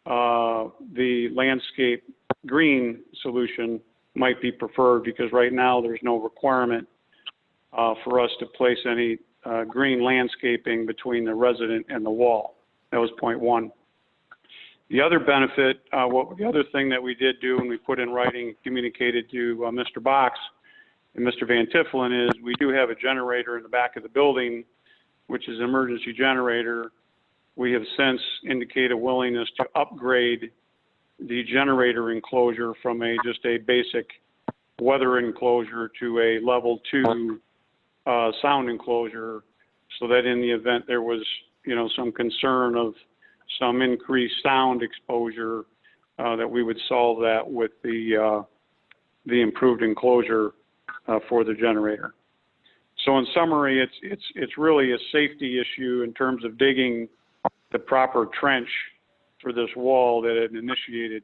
the landscape green solution might be preferred, because right now there's no requirement for us to place any green landscaping between the resident and the wall. That was point one. The other benefit, the other thing that we did do, and we put in writing, communicated to Mr. Box and Mr. Van Tiffelen, is we do have a generator in the back of the building, which is an emergency generator. We have since indicated a willingness to upgrade the generator enclosure from just a basic weather enclosure to a level 2 sound enclosure, so that in the event there was, some concern of some increased sound exposure, that we would solve that with the improved enclosure for the generator. So in summary, it's really a safety issue in terms of digging the proper trench for this wall that had initiated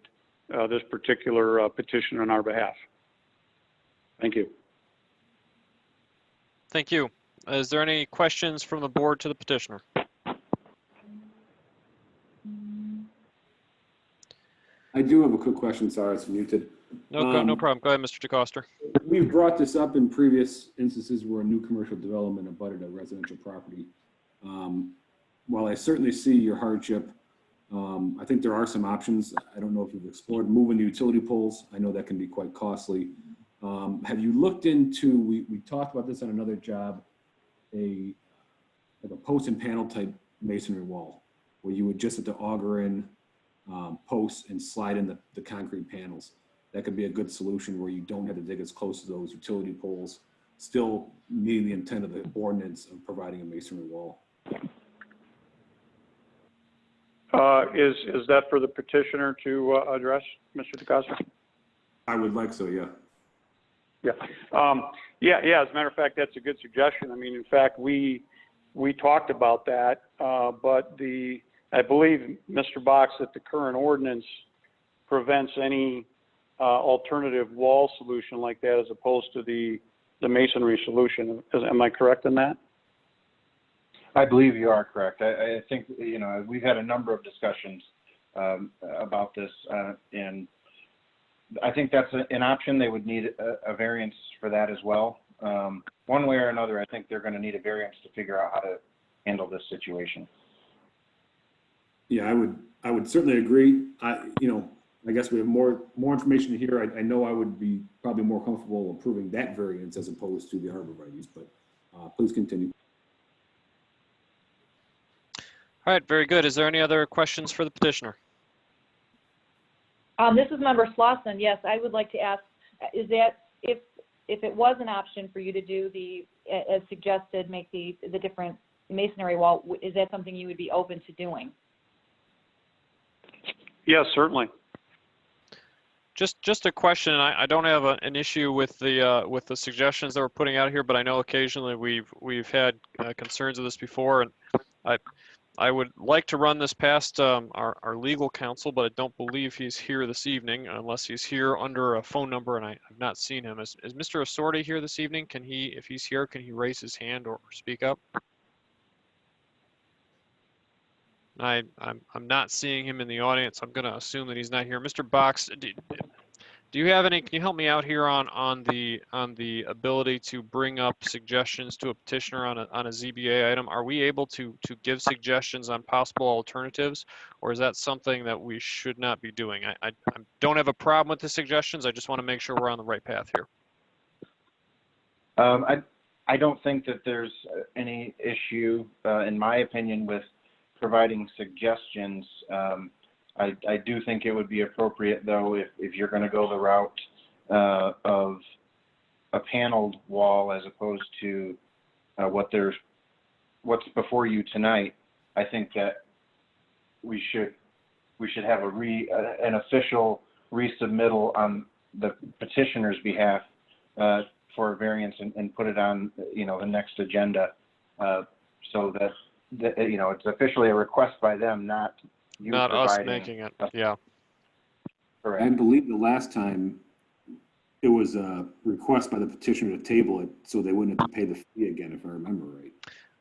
this particular petition on our behalf. Thank you. Thank you. Is there any questions from the board to the petitioner? I do have a quick question. Sorry, it's muted. No problem. Go ahead, Mr. DeCoster. We've brought this up in previous instances where a new commercial development abutted a residential property. While I certainly see your hardship I think there are some options. I don't know if you've explored moving the utility poles. I know that can be quite costly. Have you looked into, we talked about this on another job, like a post and panel type masonry wall, where you would just have to auger in posts and slide in the concrete panels. That could be a good solution where you don't have to dig as close to those utility poles, still meeting the intent of the ordinance of providing a masonry wall. Is that for the petitioner to address, Mr. DeCosta? I would like so, yeah. Yeah. As a matter of fact, that's a good suggestion. I mean, in fact, we talked about that, but I believe, Mr. Box, that the current ordinance prevents any alternative wall solution like that as opposed to the masonry solution. Am I correct in that? I believe you are correct. I think, we've had a number of discussions about this, and I think that's an option. They would need a variance for that as well. One way or another, I think they're going to need a variance to figure out how to handle this situation. Yeah, I would certainly agree. I guess we have more information here. I know I would be probably more comfortable approving that variance as opposed to the arborvitae's, but please continue. All right, very good. Is there any other questions for the petitioner? This is Member Slauson. Yes, I would like to ask, is that if it was an option for you to do as suggested, make the different masonry wall, is that something you would be open to doing? Yes, certainly. Just a question. I don't have an issue with the suggestions that we're putting out here, but I know occasionally we've had concerns of this before, and I would like to run this past our legal counsel, but I don't believe he's here this evening unless he's here under a phone number, and I've not seen him. Is Mr. Assorti here this evening? Can he, if he's here, can he raise his hand or speak up? I'm not seeing him in the audience. I'm going to assume that he's not here. Mr. Box, do you have any? Can you help me out here on the ability to bring up suggestions to a petitioner on a ZBA item? Are we able to give suggestions on possible alternatives, or is that something that we should not be doing? I don't have a problem with the suggestions. I just want to make sure we're on the right path here. I don't think that there's any issue, in my opinion, with providing suggestions. I do think it would be appropriate, though, if you're going to go the route of a paneled wall as opposed to what's before you tonight. I think that we should have an official resubmittal on the petitioner's behalf for a variance and put it on the next agenda, so that it's officially a request by them, not you not us making it. Yeah. Correct. I believe the last time it was a request by the petitioner to table it so they wouldn't have to pay the fee again, if I remember right.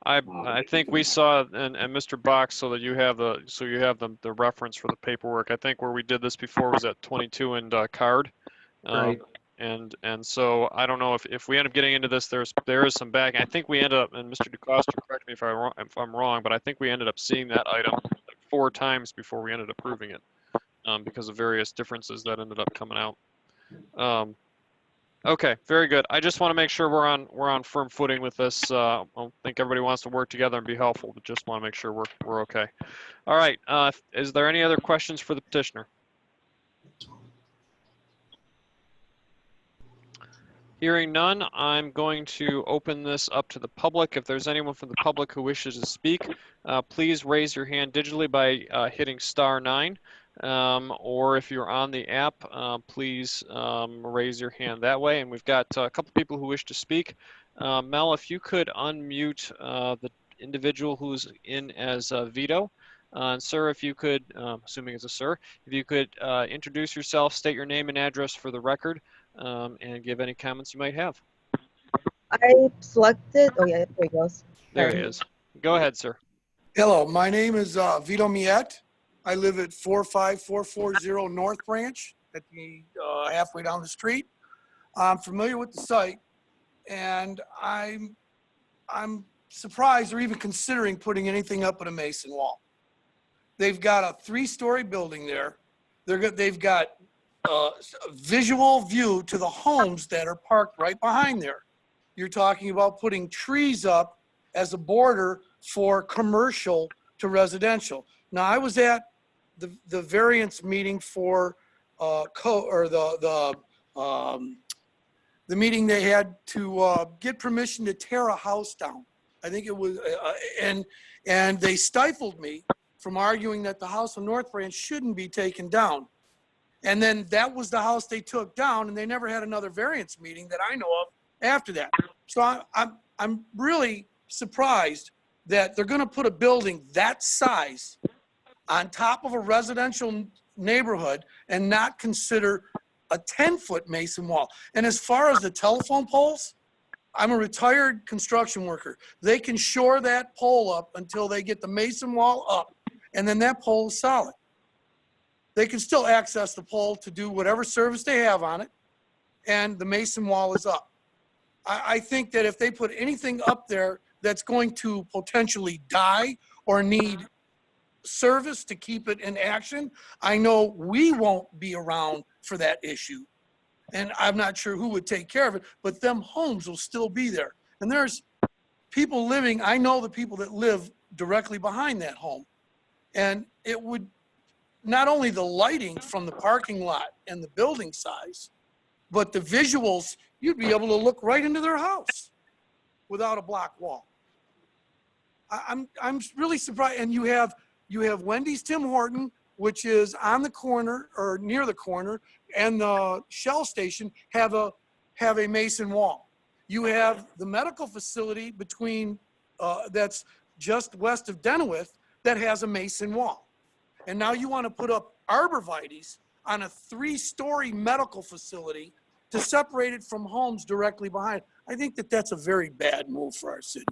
I think we saw, and Mr. Box, so that you have the reference for the paperwork. I think where we did this before was at 22 and Card. Right. And so I don't know if we end up getting into this, there is some back. I think we ended up, and Mr. DeCosta, correct me if I'm wrong, but I think we ended up seeing that item like 4 times before we ended up approving it, because of various differences that ended up coming out. Okay, very good. I just want to make sure we're on firm footing with this. I think everybody wants to work together and be helpful, but just want to make sure we're okay. All right. Is there any other questions for the petitioner? Hearing none, I'm going to open this up to the public. If there's anyone from the public who wishes to speak, please raise your hand digitally by hitting *9. Or if you're on the app, please raise your hand that way. And we've got a couple people who wish to speak. Mel, if you could unmute the individual who's in as Vito. And sir, if you could, assuming it's a sir, if you could introduce yourself, state your name and address for the record, and give any comments you might have. I selected, oh yeah, there he goes. There he is. Go ahead, sir. Hello, my name is Vito Miette. I live at 45440 North Branch at the halfway down the street. I'm familiar with the site, and I'm surprised they're even considering putting anything up at a mason wall. They've got a 3-story building there. They've got a visual view to the homes that are parked right behind there. You're talking about putting trees up as a border for commercial to residential. Now, I was at the variance meeting for the meeting they had to get permission to tear a house down. I think it was, and they stifled me from arguing that the house on North Branch shouldn't be taken down. And then that was the house they took down, and they never had another variance meeting that I know of after that. So I'm really surprised that they're gonna put a building that size on top of a residential neighborhood and not consider a 10-foot mason wall. And as far as the telephone poles, I'm a retired construction worker. They can shore that pole up until they get the mason wall up, and then that pole is solid. They can still access the pole to do whatever service they have on it, and the mason wall is up. I think that if they put anything up there that's going to potentially die or need service to keep it in action, I know we won't be around for that issue. And I'm not sure who would take care of it, but them homes will still be there. And there's people living, I know the people that live directly behind that home. And it would, not only the lighting from the parking lot and the building size, but the visuals, you'd be able to look right into their house without a block wall. I'm really surprised. And you have Wendy's Tim Horton, which is on the corner or near the corner, and the Shell station have a mason wall. You have the medical facility between that's just west of Denowith that has a mason wall. And now you want to put up arborvitaes on a 3-story medical facility to separate it from homes directly behind. I think that that's a very bad move for our city.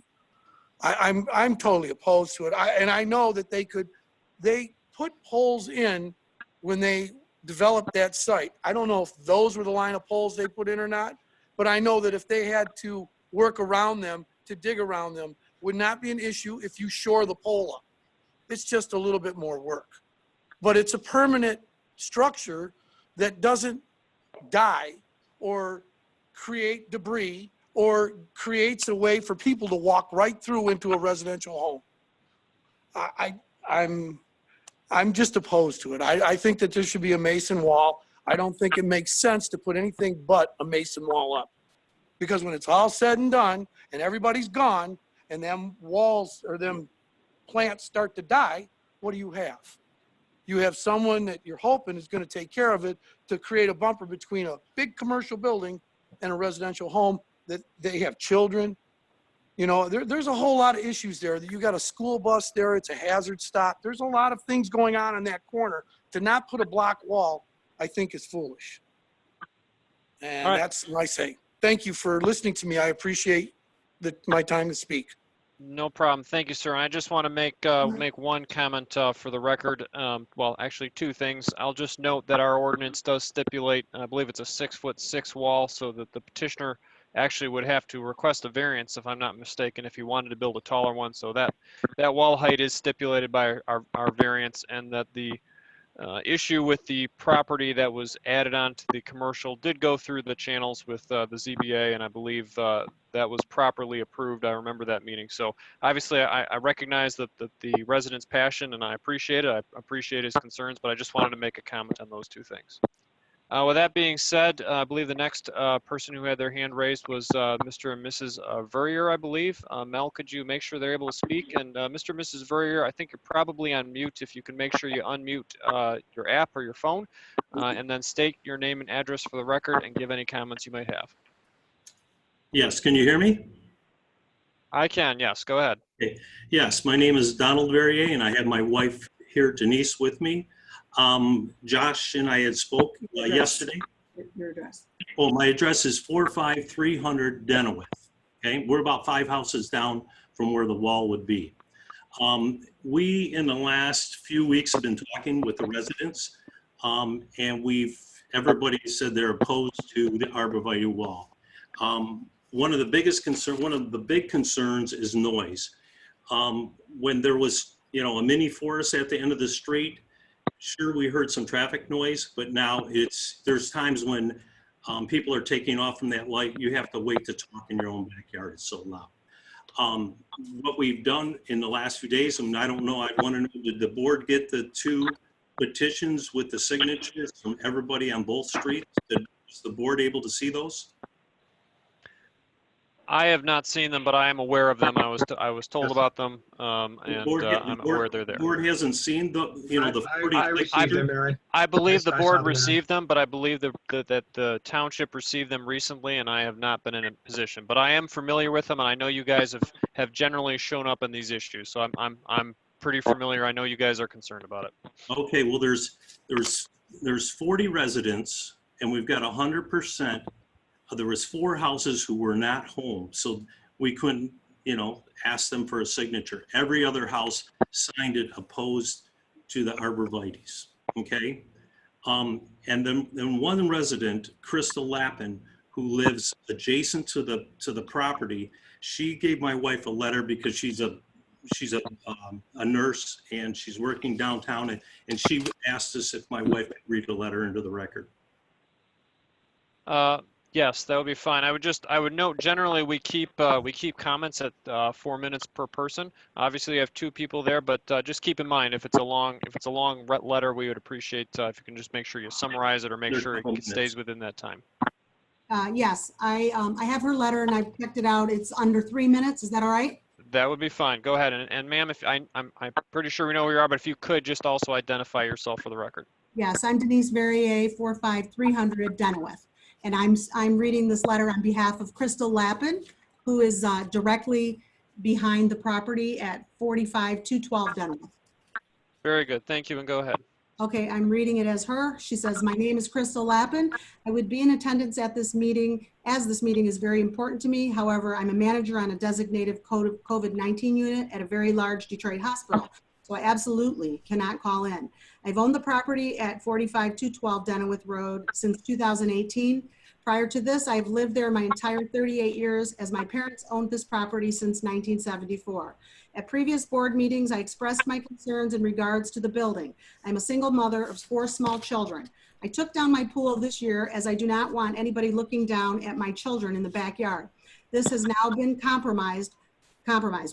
I'm totally opposed to it. And I know that they put poles in when they developed that site. I don't know if those were the line of poles they put in or not, but I know that if they had to work around them, to dig around them, would not be an issue if you shore the pole up. It's just a little bit more work. But it's a permanent structure that doesn't die or create debris or creates a way for people to walk right through into a residential home. I'm just opposed to it. I think that there should be a mason wall. I don't think it makes sense to put anything but a mason wall up. Because when it's all said and done and everybody's gone and them walls or them plants start to die, what do you have? You have someone that you're hoping is going to take care of it to create a bumper between a big commercial building and a residential home that they have children. You know, there's a whole lot of issues there. You got a school bus there. It's a hazard stop. There's a lot of things going on in that corner. To not put a block wall, I think is foolish. And that's what I say. Thank you for listening to me. I appreciate my time to speak. No problem. Thank you, sir. I just want to make one comment for the record. Well, actually 2 things. I'll just note that our ordinance does stipulate, I believe it's a 6'6" wall, so that the petitioner actually would have to request a variance, if I'm not mistaken, if he wanted to build a taller one. So that wall height is stipulated by our variance, and that the issue with the property that was added on to the commercial did go through the channels with the ZBA, and I believe that was properly approved. I remember that meeting. So obviously I recognize that the resident's passion, and I appreciate it. I appreciate his concerns, but I just wanted to make a comment on those 2 things. With that being said, I believe the next person who had their hand raised was Mr. and Mrs. Verrier, I believe. Mel, could you make sure they're able to speak? And Mr. and Mrs. Verrier, I think you're probably on mute. If you can make sure you unmute your app or your phone, and then state your name and address for the record and give any comments you might have. Yes, can you hear me? I can, yes, go ahead. Okay. Yes, my name is Donald Verrier, and I have my wife here, Denise, with me. Josh and I had spoke yesterday. Your address. Well, my address is 45300 Denowith. Okay, we're about 5 houses down from where the wall would be. We, in the last few weeks, have been talking with the residents, and everybody said they're opposed to the arborvitae wall. One of the big concerns is noise. When there was you know, a mini forest at the end of the street. Sure, we heard some traffic noise, but now there's times when people are taking off from that light. You have to wait to talk in your own backyard. It's so loud. What we've done in the last few days, and I don't know, I want to know, did the board get the 2 petitions with the signatures from everybody on both streets? Is the board able to see those? I have not seen them, but I am aware of them. I was told about them, and I'm aware they're there. The board hasn't seen the, you know, the 40. I received them, Aaron. I believe the I board saw them. received them, but I believe that the township received them recently, and I have not been in a position. But I am familiar with them, and I know you guys have generally shown up in these issues. So I'm pretty familiar. I know you guys are concerned about it. Okay, well, there's 40 residents, and we've got 100%. There was 4 houses who were not home, so we couldn't, you know, ask them for a signature. Every other house signed it opposed to the arborvitaes, okay? And then one resident, Crystal Lappin, who lives adjacent to the property, she gave my wife a letter because she's a nurse and she's working downtown, and she asked us if my wife could read the letter into the record. Yes, that would be fine. I would note generally we keep comments at 4 minutes per person. Obviously, you have 2 people there, but just keep in mind if it's a long letter, we would appreciate if you can just make sure you summarize it or make sure it stays within that time. Yes, I have her letter and I've checked it out. It's under 3 minutes. Is that all right? That would be fine. Go ahead, and ma'am, if I'm pretty sure we know where you are, but if you could just also identify yourself for the record. Yes, I'm Denise Verrier, 45300 Denoweth. And I'm reading this letter on behalf of Crystal Lappin, who is directly behind the property at 45212 Denoweth. Very good. Thank you, and go ahead. Okay, I'm reading it as her. She says, "My name is Crystal Lappin. I would be in attendance at this meeting as this meeting is very important to me. However, I'm a manager on a designated COVID-19 unit at a very large Detroit hospital. So I absolutely cannot call in. I've owned the property at 45212 Denoweth Road since 2018. Prior to this, I've lived there my entire 38 years as my parents owned this property since 1974. At previous board meetings, I expressed my concerns in regards to the building. I'm a single mother of 4 small children. I took down my pool this year as I do not want anybody looking down at my children in the backyard. This has now been compromised.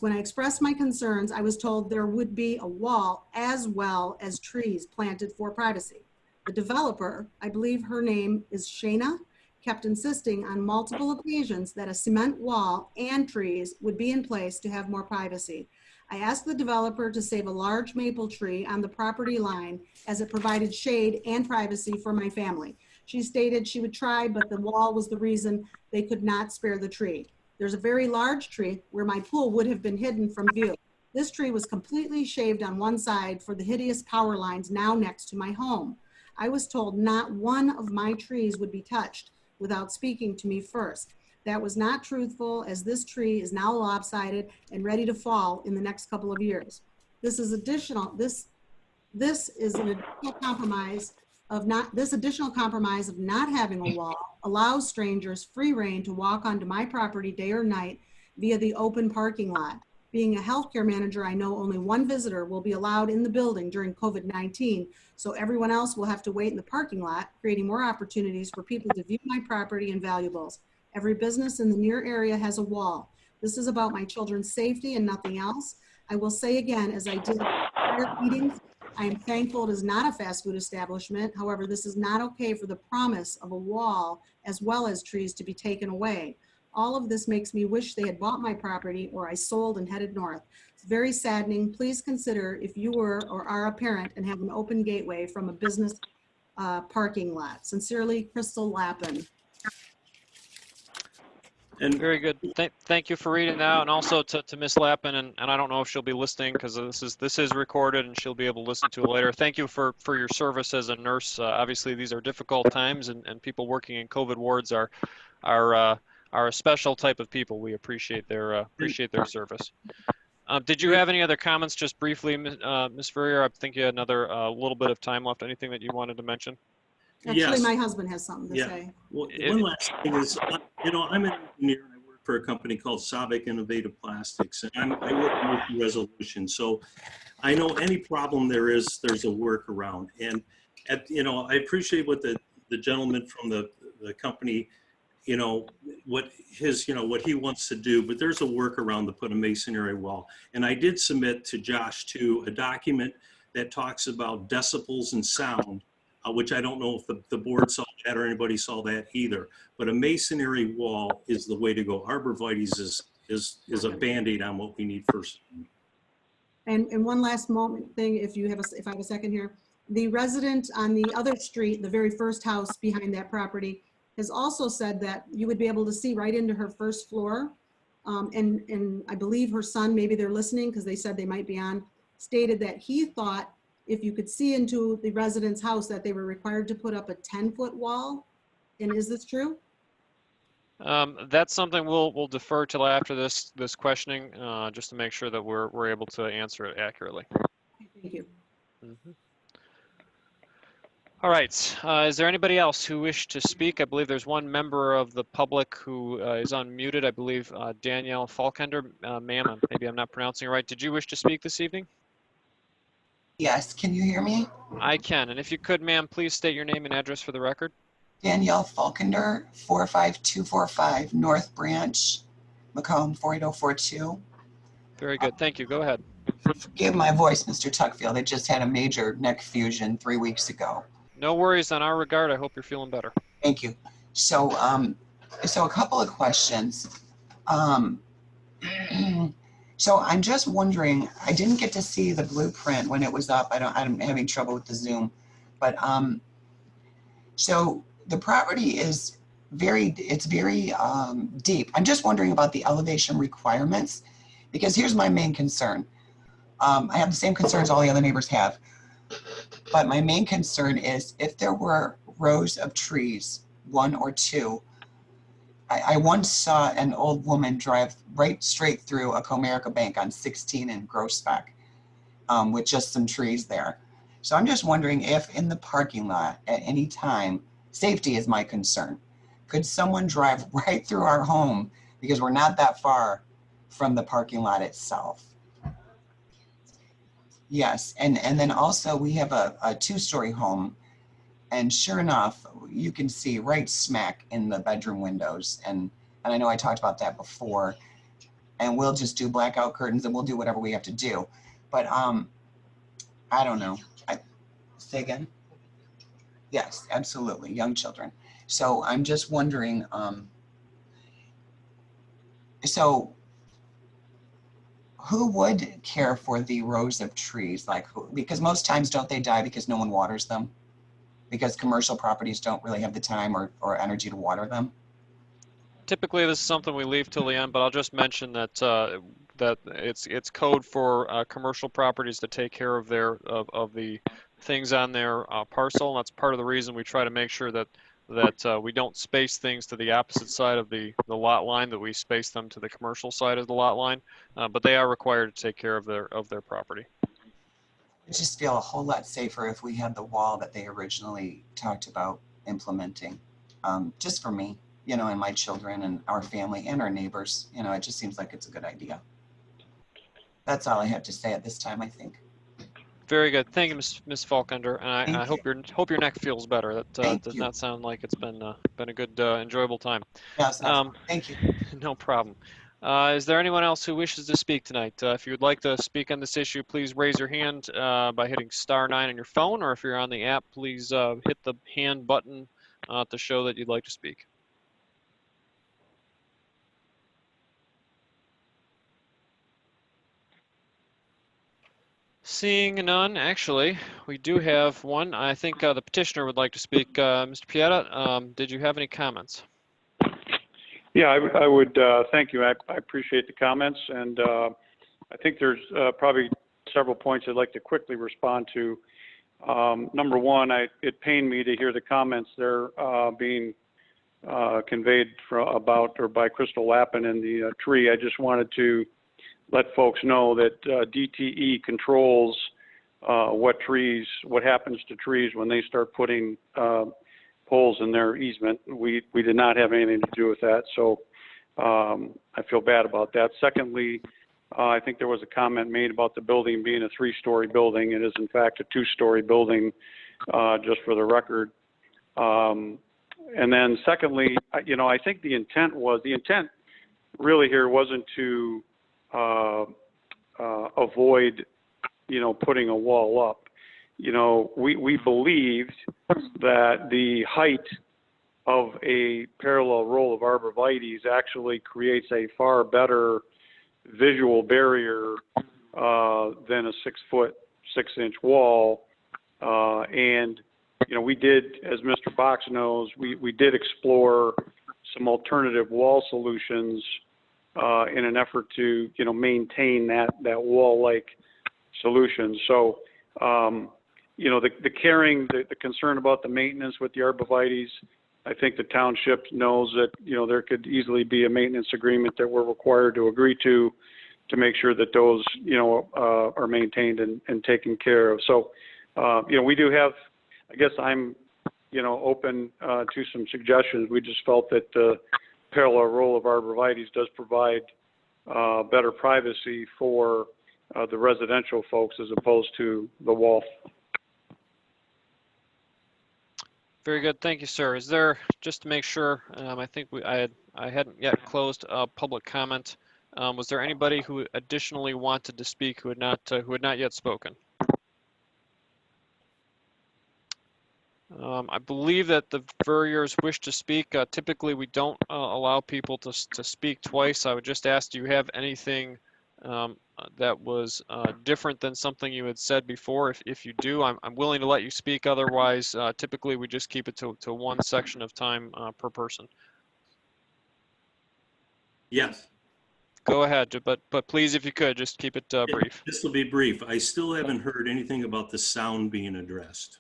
When I expressed my concerns, I was told there would be a wall as well as trees planted for privacy. The developer, I believe her name is Shana, kept insisting on multiple occasions that a cement wall and trees would be in place to have more privacy. I asked the developer to save a large maple tree on the property line as it provided shade and privacy for my family. She stated she would try, but the wall was the reason they could not spare the tree. There's a very large tree where my pool would have been hidden from view. This tree was completely shaved on one side for the hideous power lines now next to my home. I was told not one of my trees would be touched without speaking to me first. That was not truthful, as this tree is now lopsided and ready to fall in the next couple of years. This is additional compromise of not having a wall allows strangers free reign to walk onto my property day or night via the open parking lot. Being a healthcare manager, I know only one visitor will be allowed in the building during COVID-19, so everyone else will have to wait in the parking lot, creating more opportunities for people to view my property and valuables. Every business in the near area has a wall. This is about my children's safety and nothing else. I will say again, as I did at prior meetings, I am thankful it is not a fast food establishment. However, this is not okay for the promise of a wall as well as trees to be taken away. All of this makes me wish they had bought my property or I sold and headed north. It's very saddening. Please consider if you were or are a parent and have an open gateway from a business parking lot. Sincerely, Crystal Lappin. And very good. Thank you for reading that, and also to Ms. Lappin, and I don't know if she'll be listening because this is recorded and she'll be able to listen to it later. Thank you for your service as a nurse. Obviously, these are difficult times, and people working in COVID wards are a special type of people. We appreciate their service. Did you have any other comments, just briefly, Ms. Verrier? I think you had another little bit of time left. Anything that you wanted to mention? Actually, yes. My husband has something to say. Well, one last thing is, I'm an engineer and I work for a company called Zba Innovative Plastics, and I work with resolution. So I know any problem there's a workaround. And I appreciate what the gentleman from the company, what he wants to do, but there's a workaround to put a masonry wall. And I did submit to Josh too a document that talks about decibels and sound, which I don't know if the board saw that or anybody saw that either. But a masonry wall is the way to go. Arborvitae's is a Band-Aid on what we need first. And one last moment thing, if I have a second here. The resident on the other street, the very first house behind that property, has also said that you would be able to see right into her first floor. And I believe her son, maybe they're listening because they said they might be on, stated that he thought if you could see into the resident's house that they were required to put up a 10-foot wall. And is this true? That's something we'll defer till after this questioning, just to make sure that we're able to answer it accurately. Thank you. Mm-hmm. All right. Is there anybody else who wished to speak? I believe there's one member of the public who is unmuted. I believe Danielle Falkender. Ma'am, maybe I'm not pronouncing it right. Did you wish to speak this evening? Yes, can you hear me? I can. And if you could, ma'am, please state your name and address for the record. Danielle Falkender, 45245 North Branch, Macomb 48042. Very good. Thank you. Go ahead. Forgive my voice, Mr. Tuckfield. I just had a major neck fusion 3 weeks ago. No worries on our regard. I hope you're feeling better. Thank you. So, so a couple of questions. So I'm just wondering, I didn't get to see the blueprint when it was up. I'm having trouble with the Zoom, but so the property is very deep. I'm just wondering about the elevation requirements, because here's my main concern. I have the same concerns all the other neighbors have, but my main concern is if there were rows of trees, one or two. I once saw an old woman drive right straight through a Comerica Bank on 16 in Groesbeck with just some trees there. So I'm just wondering if in the parking lot at any time, safety is my concern. Could someone drive right through our home because we're not that far from the parking lot itself? Yes, and then also we have a two-story home, and sure enough, you can see right smack in the bedroom windows. And I know I talked about that before, and we'll just do blackout curtains and we'll do whatever we have to do. But I don't know. Say again? Yes, absolutely, young children. So I'm just wondering, so who would care for the rows of trees? Like, because most times don't they die because no one waters them? Because commercial properties don't really have the time or energy to water them? Typically, this is something we leave till the end, but I'll just mention that that it's code for commercial properties to take care of of the things on their parcel. And that's part of the reason we try to make sure that we don't space things to the opposite side of the lot line, that we space them to the commercial side of the lot line. But they are required to take care of their property. I just feel a whole lot safer if we had the wall that they originally talked about implementing, just for me, and my children and our family and our neighbors. It just seems like it's a good idea. That's all I have to say at this time, I think. Very good. Thank you, Ms. Falkender. And I hope your neck feels better. That does not sound like it's been a good, enjoyable time. Yes, thank you. No problem. Is there anyone else who wishes to speak tonight? If you would like to speak on this issue, please raise your hand by hitting *9 on your phone, or if you're on the app, please hit the hand button to show that you'd like to speak. Seeing none, actually, we do have one. I think the petitioner would like to speak. Mr. Pieta, did you have any comments? Yeah, I would thank you. I appreciate the comments, and I think there's probably several points I'd like to quickly respond to. Number one, it pained me to hear the comments there being conveyed by Crystal Lappin in the tree. I just wanted to let folks know that DTE controls what happens to trees when they start putting poles in their easement. We did not have anything to do with that. So I feel bad about that. Secondly, I think there was a comment made about the building being a 3-story building. It is in fact a 2-story building, just for the record. And then secondly, I think the intent really here wasn't to avoid, putting a wall up. We believed that the height of a parallel row of arborvitaes actually creates a far better visual barrier than a 6-foot, 6-inch wall. And we did, as Mr. Box knows, we did explore some alternative wall solutions in an effort to, maintain that wall-like solution. So, the concern about the maintenance with the arborvitaes, I think the township knows that, there could easily be a maintenance agreement that we're required to agree to make sure that those, are maintained and taken care of. So, we do have, I guess I'm, open to some suggestions. We just felt that the parallel row of arborvitaes does provide better privacy for the residential folks as opposed to the wall. Very good. Thank you, sir. Is there, just to make sure, I think I hadn't yet closed public comment. Was there anybody who additionally wanted to speak who had not yet spoken? I believe that the Verriers wish to speak. Typically, we don't allow people to speak twice. I would just ask, do you have anything that was different than something you had said before? If you do, I'm willing to let you speak. Otherwise, typically we just keep it to one section of time per person. Yes. Go ahead, but please, if you could, just keep it brief. This will be brief. I still haven't heard anything about the sound being addressed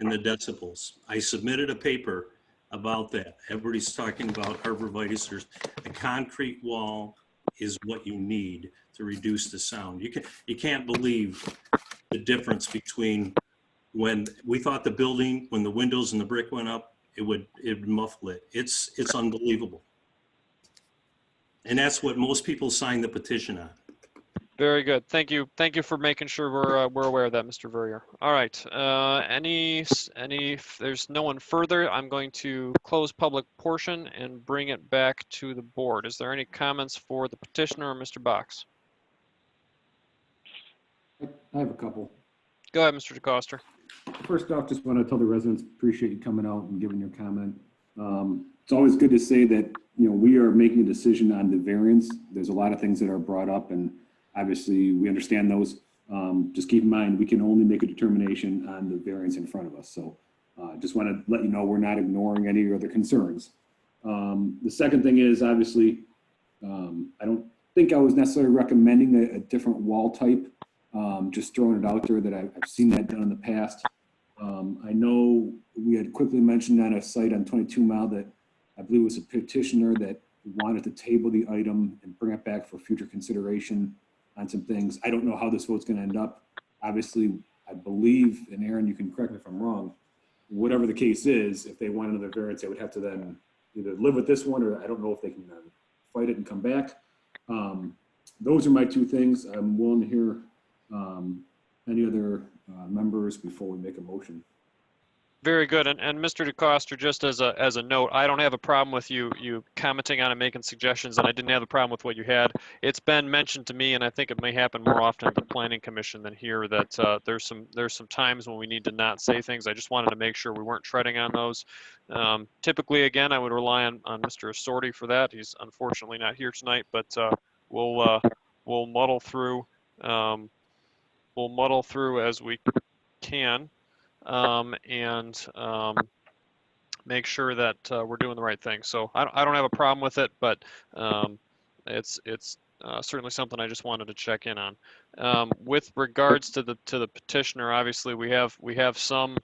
and the decibels. I submitted a paper about that. Everybody's talking about arborvitaes. There's a concrete wall is what you need to reduce the sound. You can't believe the difference between when we thought the building, when the windows and the brick went up, it would muffle it. It's unbelievable. And that's what most people sign the petition on. Very good. Thank you. Thank you for making sure we're aware of that, Mr. Verrier. All right. If there's no one further, I'm going to close public portion and bring it back to the board. Is there any comments for the petitioner or Mr. Box? I have a couple. Go ahead, Mr. DeCoster. First off, just want to tell the residents, appreciate you coming out and giving your comment. It's always good to say that, we are making a decision on the variance. There's a lot of things that are brought up, and obviously we understand those. Just keep in mind, we can only make a determination on the variance in front of us. So just want to let you know we're not ignoring any of your other concerns. The second thing is, obviously, I don't think I was necessarily recommending a different wall type. Just throwing it out there that I've seen that done in the past. I know we had quickly mentioned on a site on 22 Mile that I believe it was a petitioner that wanted to table the item and bring it back for future consideration on some things. I don't know how this vote's going to end up. Obviously, I believe, and Aaron, you can correct me if I'm wrong, whatever the case is, if they want another variance, they would have to then either live with this one, or I don't know if they can fight it and come back. Those are my two things. I'm willing to hear any other members before we make a motion. Very good. And Mr. DeCoster, just as a note, I don't have a problem with you commenting on and making suggestions, and I didn't have a problem with what you had. It's been mentioned to me, and I think it may happen more often at the Planning Commission than here, that there's some times when we need to not say things. I just wanted to make sure we weren't treading on those. Typically, again, I would rely on Mr. Assorti for that. He's unfortunately not here tonight, but we'll muddle through. We'll muddle through as we can. And make sure that we're doing the right thing. So I don't have a problem with it, but it's certainly something I just wanted to check in on. With regards to the petitioner, obviously we have some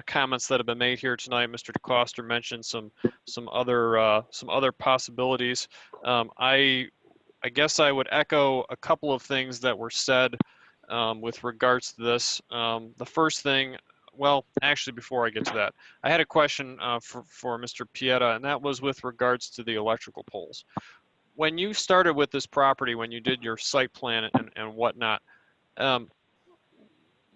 comments that have been made here tonight. Mr. DeCoster mentioned some other possibilities. I guess I would echo a couple of things that were said with regards to this. The first thing, well, actually, before I get to that, I had a question for Mr. Pieta, and that was with regards to the electrical poles. When you started with this property, when you did your site plan and whatnot,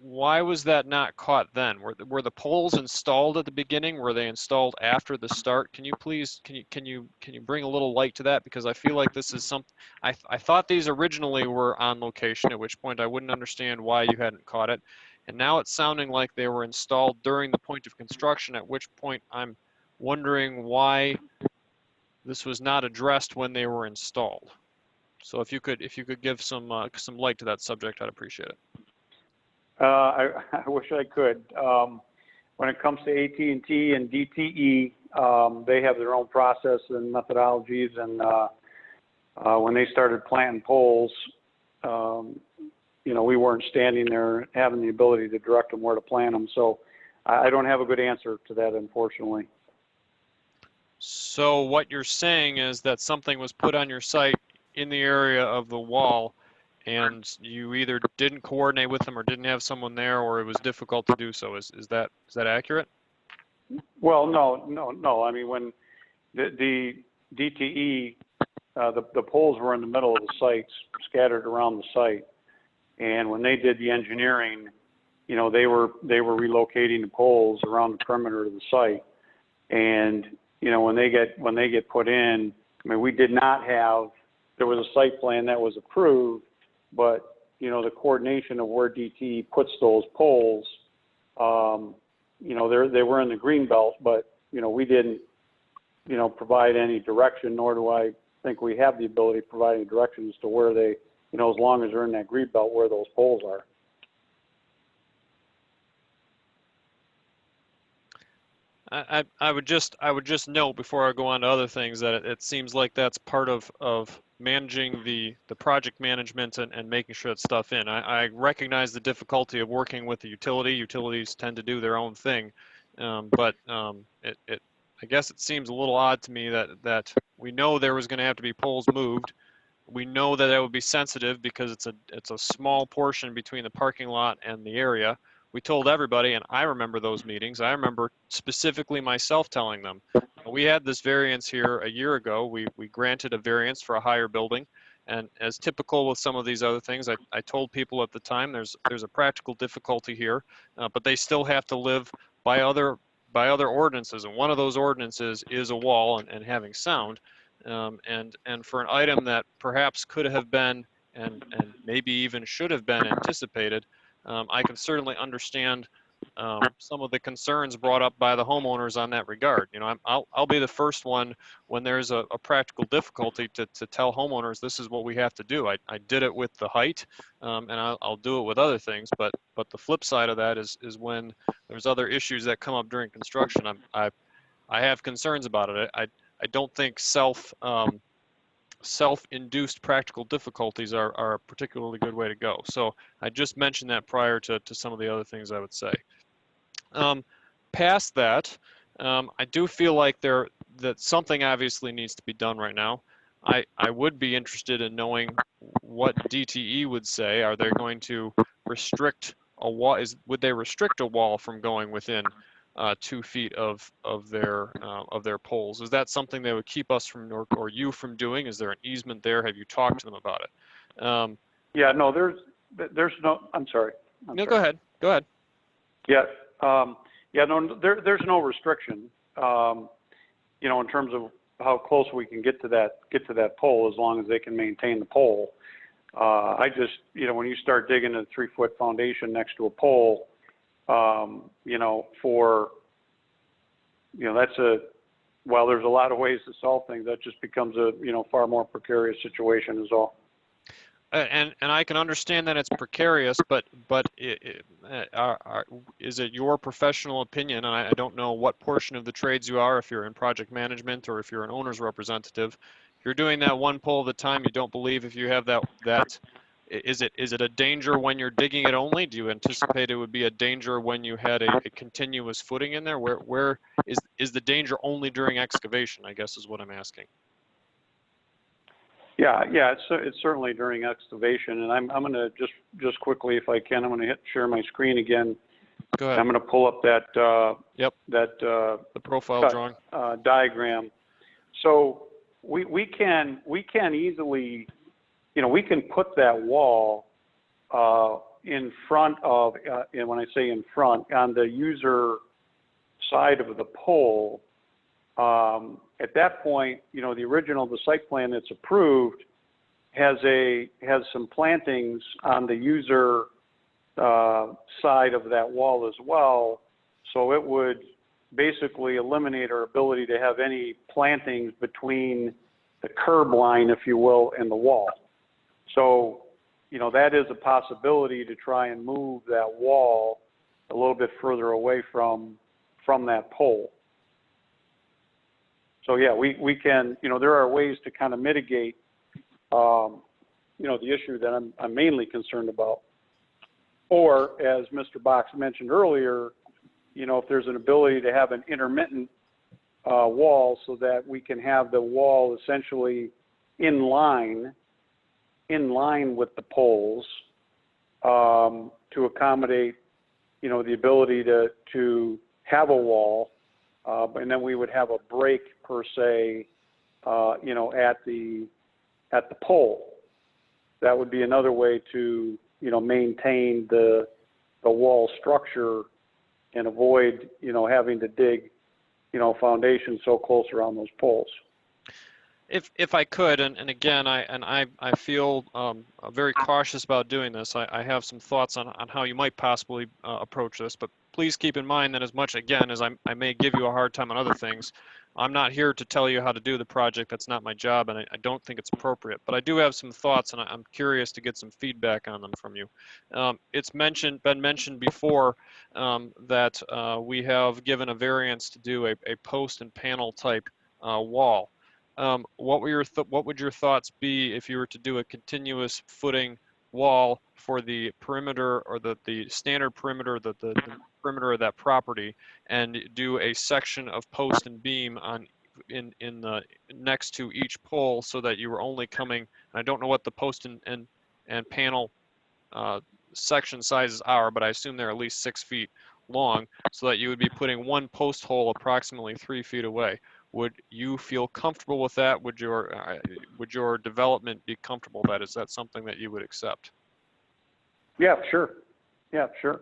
why was that not caught then? Were the poles installed at the beginning? Were they installed after the start? Can you please can you bring a little light to that, because I feel like this is something I thought these originally were on location, at which point I wouldn't understand why you hadn't caught it. And now it's sounding like they were installed during the point of construction, at which point I'm wondering why this was not addressed when they were installed. So if you could give some light to that subject, I'd appreciate it. I wish I could. When it comes to AT&T and DTE, they have their own process and methodologies, and when they started planting poles, we weren't standing there having the ability to direct them where to plant them. So I don't have a good answer to that, unfortunately. So what you're saying is that something was put on your site in the area of the wall, and you either didn't coordinate with them or didn't have someone there, or it was difficult to do so. Is that accurate? Well, no. I mean, when the DTE, the poles were in the middle of the sites, scattered around the site, and when they did the engineering, they were relocating the poles around the perimeter of the site, and when they get put in, I mean, we did not have. There was a site plan that was approved, but the coordination of where DTE puts those poles, they were in the green belt, but we didn't provide any direction, nor do I think we have the ability to provide any direction as to where they, as long as they're in that green belt, where those poles are. I would just note before I go on to other things that it seems like that's part of managing the project management and making sure that stuff in. I recognize the difficulty of working with the utility. Utilities tend to do their own thing, but I guess it seems a little odd to me that we know there was going to have to be poles moved. We know that it would be sensitive because it's a small portion between the parking lot and the area. We told everybody, and I remember those meetings. I remember specifically myself telling them, we had this variance here a year ago. We granted a variance for a higher building, and as typical with some of these other things, I told people at the time there's a practical difficulty here, but they still have to live by other ordinances, and one of those ordinances is a wall and having sound, and for an item that perhaps could have been and maybe even should have been anticipated. I can certainly understand some of the concerns brought up by the homeowners on that regard. I'll be the first one when there's a practical difficulty to tell homeowners this is what we have to do. I did it with the height, and I'll do it with other things. But the flip side of that is when there's other issues that come up during construction. I have concerns about it. I don't think self-induced practical difficulties are a particularly good way to go. So I just mentioned that prior to some of the other things I would say. Past that, I do feel like that something obviously needs to be done right now. I would be interested in knowing what DTE would say. Are they going to restrict a wall? Would they restrict a wall from going within 2 feet of their poles? Is that something they would keep us from or you from doing? Is there an easement there? Have you talked to them about it? Yeah, no, there's no. I'm sorry. No, go ahead. Go ahead. Yeah, no, there's no restriction. In terms of how close we can get to that pole, as long as they can maintain the pole. I just, when you start digging a 3-foot foundation next to a pole, while there's a lot of ways to solve things, that just becomes a, far more precarious situation is all. And I can understand that it's precarious, but is it your professional opinion? And I don't know what portion of the trades you are, if you're in project management or if you're an owner's representative. If you're doing that one pole at a time, you don't believe if you have that. Is it a danger when you're digging it only? Do you anticipate it would be a danger when you had a continuous footing in there? Where is the danger only during excavation, I guess is what I'm asking. Yeah, it's certainly during excavation, and I'm going to just quickly, if I can, I'm going to share my screen again Go ahead. I'm going to pull up that, the profile cut, drawing. diagram. So we can easily, we can put that wall in front of, and when I say in front, on the user side of the pole. At that point, the site plan that's approved has some plantings on the user side of that wall as well. So it would basically eliminate our ability to have any plantings between the curb line, if you will, and the wall. So, that is a possibility to try and move that wall a little bit further away from that pole. So yeah, we can, there are ways to kind of mitigate, the issue that I'm mainly concerned about. Or as Mr. Box mentioned earlier, if there's an ability to have an intermittent wall so that we can have the wall essentially in line with the poles to accommodate, the ability to have a wall, and then we would have a break per se, at the pole. That would be another way to, maintain the wall structure and avoid, having to dig, foundation so close around those poles. If I could, and again, I feel very cautious about doing this. I have some thoughts on how you might possibly approach this, but please keep in mind that as much, again, as I may give you a hard time on other things, I'm not here to tell you how to do the project. That's not my job, and I don't think it's appropriate. But I do have some thoughts, and I'm curious to get some feedback on them from you. It's been mentioned before that we have given a variance to do a post and panel type wall. What would your thoughts be if you were to do a continuous footing wall for the perimeter or the standard perimeter, the perimeter of that property, and do a section of post and beam in the next to each pole, so that you were only coming, I don't know what the post and panel section sizes are, but I assume they're at least 6 feet long, so that you would be putting one post hole approximately 3 feet away. Would you feel comfortable with that? Would your development be comfortable with that? Is that something that you would accept? Yeah, sure. Yeah, sure.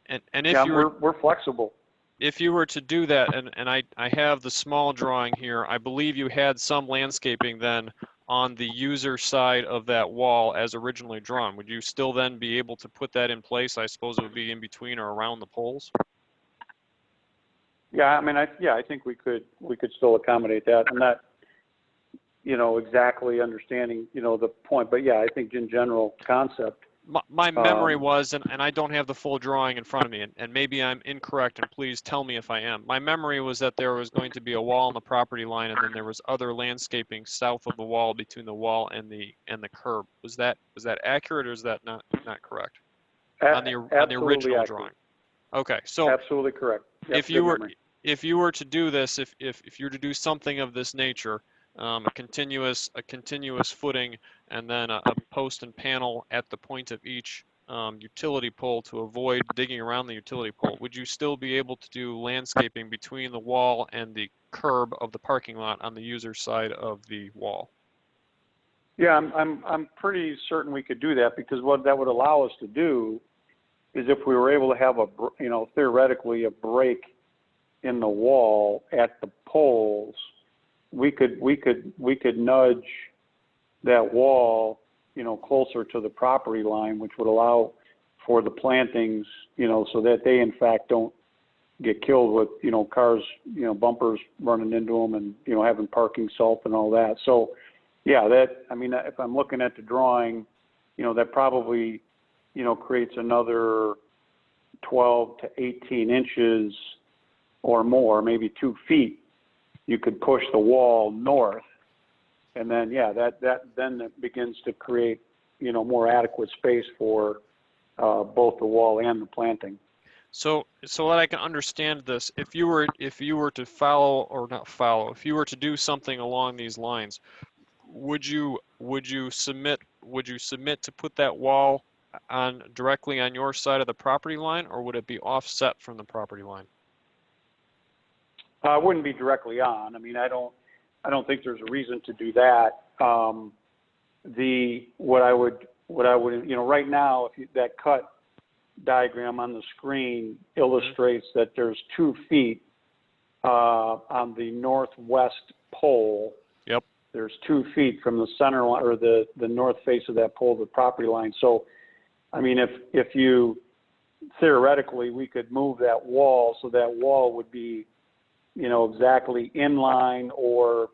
And if we're flexible. If you were to do that, and I have the small drawing here, I believe you had some landscaping then on the user side of that wall as originally drawn. Would you still then be able to put that in place? I suppose it would be in between or around the poles. Yeah, I mean, I think we could still accommodate that. I'm not, exactly understanding, the point, but yeah, I think in general concept. My memory was, and I don't have the full drawing in front of me, and maybe I'm incorrect, and please tell me if I am. My memory was that there was going to be a wall on the property line, and then there was other landscaping south of the wall, between the wall and the curb. Was that accurate, or is that not correct? On the original accurate. drawing. Okay, so absolutely correct. Yep, if you were to do this, if you were to do something of this nature, a continuous footing, and then a post and panel at the point of each utility pole to avoid digging around the utility pole, would you still be able to do landscaping between the wall and the curb of the parking lot on the user side of the wall? Yeah, I'm pretty certain we could do that, because what that would allow us to do is, if we were able to have theoretically a break in the wall at the poles, we could nudge that wall, closer to the property line, which would allow for the plantings, so that they in fact don't get killed with, cars, bumpers running into them, and, having parking salt and all that. So yeah, if I'm looking at the drawing, that probably, creates another 12 to 18 inches or more, maybe 2 feet. You could push the wall north, and then, yeah, then it begins to create, more adequate space for both the wall and the planting. So that I can understand this, if you were to if you were to do something along these lines, would you submit to put that wall directly on your side of the property line, or would it be offset from the property line? It wouldn't be directly on. I mean, I don't think there's a reason to do that. What I would, right now, that cut diagram on the screen illustrates that there's 2 feet on the northwest pole. Yep. There's 2 feet from the center line, or the north face of that pole to the property line. So, I mean, if you, theoretically, we could move that wall, so that wall would be, exactly in line, or,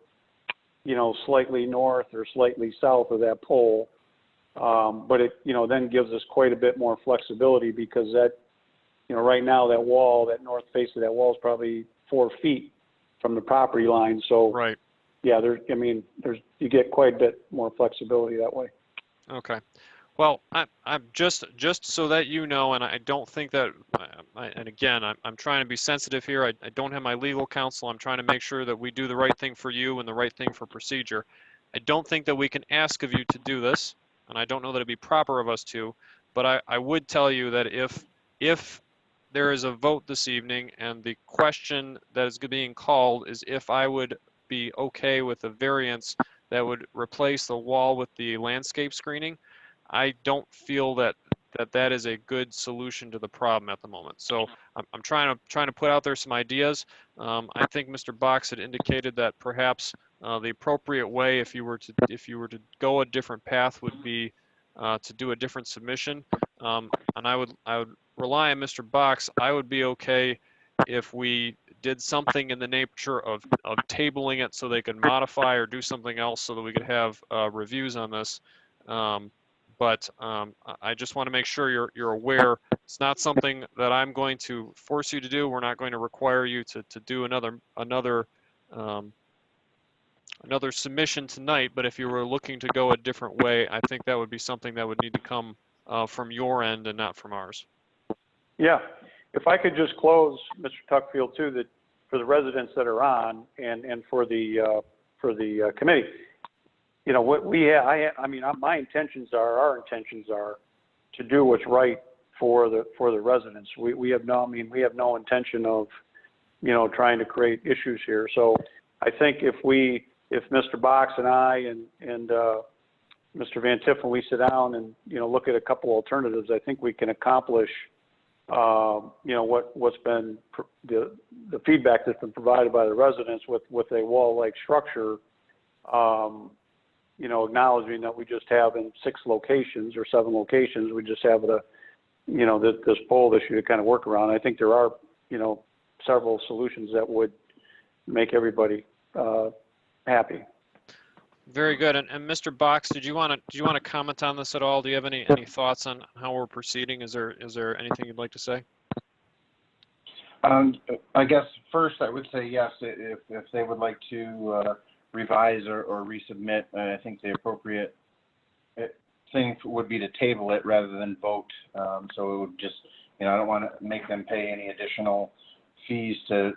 slightly north or slightly south of that pole. But it, then gives us quite a bit more flexibility, because that, right now that wall, that north face of that wall is probably 4 feet from the property line. So, right. Yeah, you get quite a bit more flexibility that way. Okay. Well, I'm just so that you know, and I don't think that, and again, I'm trying to be sensitive here. I don't have my legal counsel. I'm trying to make sure that we do the right thing for you and the right thing for procedure. I don't think that we can ask of you to do this, and I don't know that it'd be proper of us to, but I would tell you that if there is a vote this evening and the question that is being called is if I would be okay with a variance that would replace the wall with the landscape screening, I don't feel that is a good solution to the problem at the moment. So I'm trying to put out there some ideas. I think Mr. Box had indicated that perhaps the appropriate way, if you were to go a different path, would be to do a different submission. And I would rely on Mr. Box. I would be okay if we did something in the nature of tabling it so they could modify or do something else so that we could have reviews on this. But I just want to make sure you're aware. It's not something that I'm going to force you to do. We're not going to require you to do another submission tonight. But if you were looking to go a different way, I think that would be something that would need to come from your end and not from ours. Yeah, if I could just close, Mr. Tuckfield, too, that for the residents that are on and for the committee. What our intentions are to do what's right for the residents. We have no intention of, trying to create issues here. So I think if Mr. Box and I and Mr. Van Tiffen, we sit down and, look at a couple alternatives, I think we can accomplish, what's been the feedback that's been provided by the residents with a wall-like structure. Acknowledging that we just have in 6 locations or 7 locations, we just have this pole issue to kind of work around. I think there are, several solutions that would make everybody happy. Very good. And Mr. Box, do you want to comment on this at all? Do you have any thoughts on how we're proceeding? Is there anything you'd like to say? I guess first I would say yes, if they would like to revise or resubmit. I think the appropriate thing would be to table it rather than vote. So it would just, I don't want to make them pay any additional fees to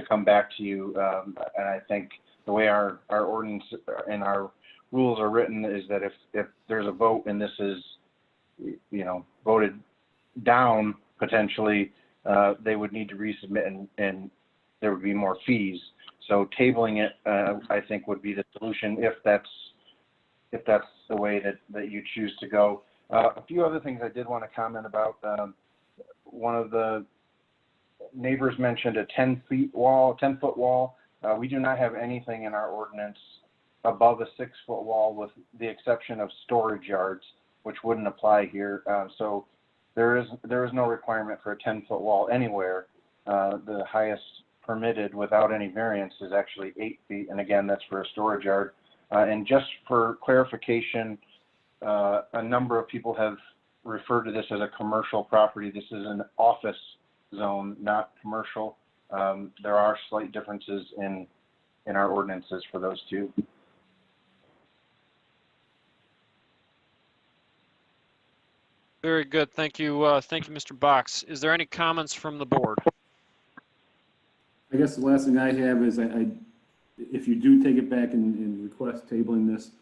come back to you. And I think the way our ordinance and our rules are written is that if there's a vote and this is, voted down potentially, they would need to resubmit and there would be more fees. So tabling it, I think, would be the solution if that's the way that you choose to go. A few other things I did want to comment about. One of the neighbors mentioned a 10-foot wall. We do not have anything in our ordinance above a 6-foot wall, with the exception of storage yards, which wouldn't apply here. So there is no requirement for a 10-foot wall anywhere. The highest permitted without any variance is actually 8 feet, and again, that's for a storage yard. And just for clarification, a number of people have referred to this as a commercial property. This is an office zone, not commercial. There are slight differences in our ordinances for those two. Very good. Thank you. Thank you, Mr. Box. Is there any comments from the board? I guess the last thing I have is if you do take it back and request tabling this,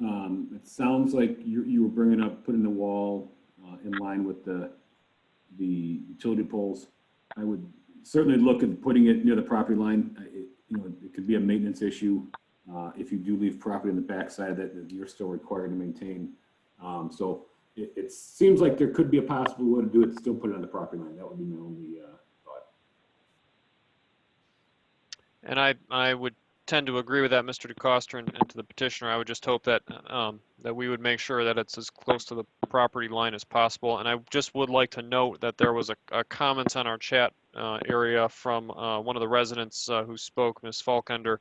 it sounds like you were bringing up putting the wall in line with the utility poles. I would certainly look at putting it near the property line. It could be a maintenance issue if you do leave property on the backside that you're still required to maintain. So it seems like there could be a possible way to do it, still put it on the property line. That would be my only thought. And I would tend to agree with that, Mr. DeCoster, and to the petitioner. I would just hope that that we would make sure that it's as close to the property line as possible. And I just would like to note that there was a comment on our chat area from one of the residents who spoke, Ms. Falkender,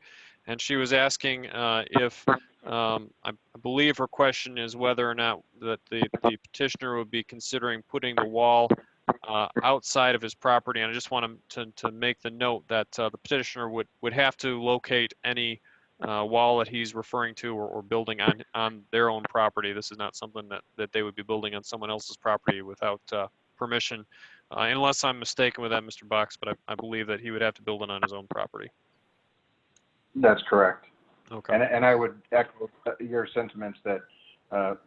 and she was asking if I believe her question is whether or not that the petitioner would be considering putting the wall outside of his property. And I just want to make the note that the petitioner would have to locate any wall that he's referring to or building on their own property. This is not something that they would be building on someone else's property without permission, unless I'm mistaken with that, Mr. Box, but I believe that he would have to build it on his own property. That's correct. Okay. And I would echo your sentiments that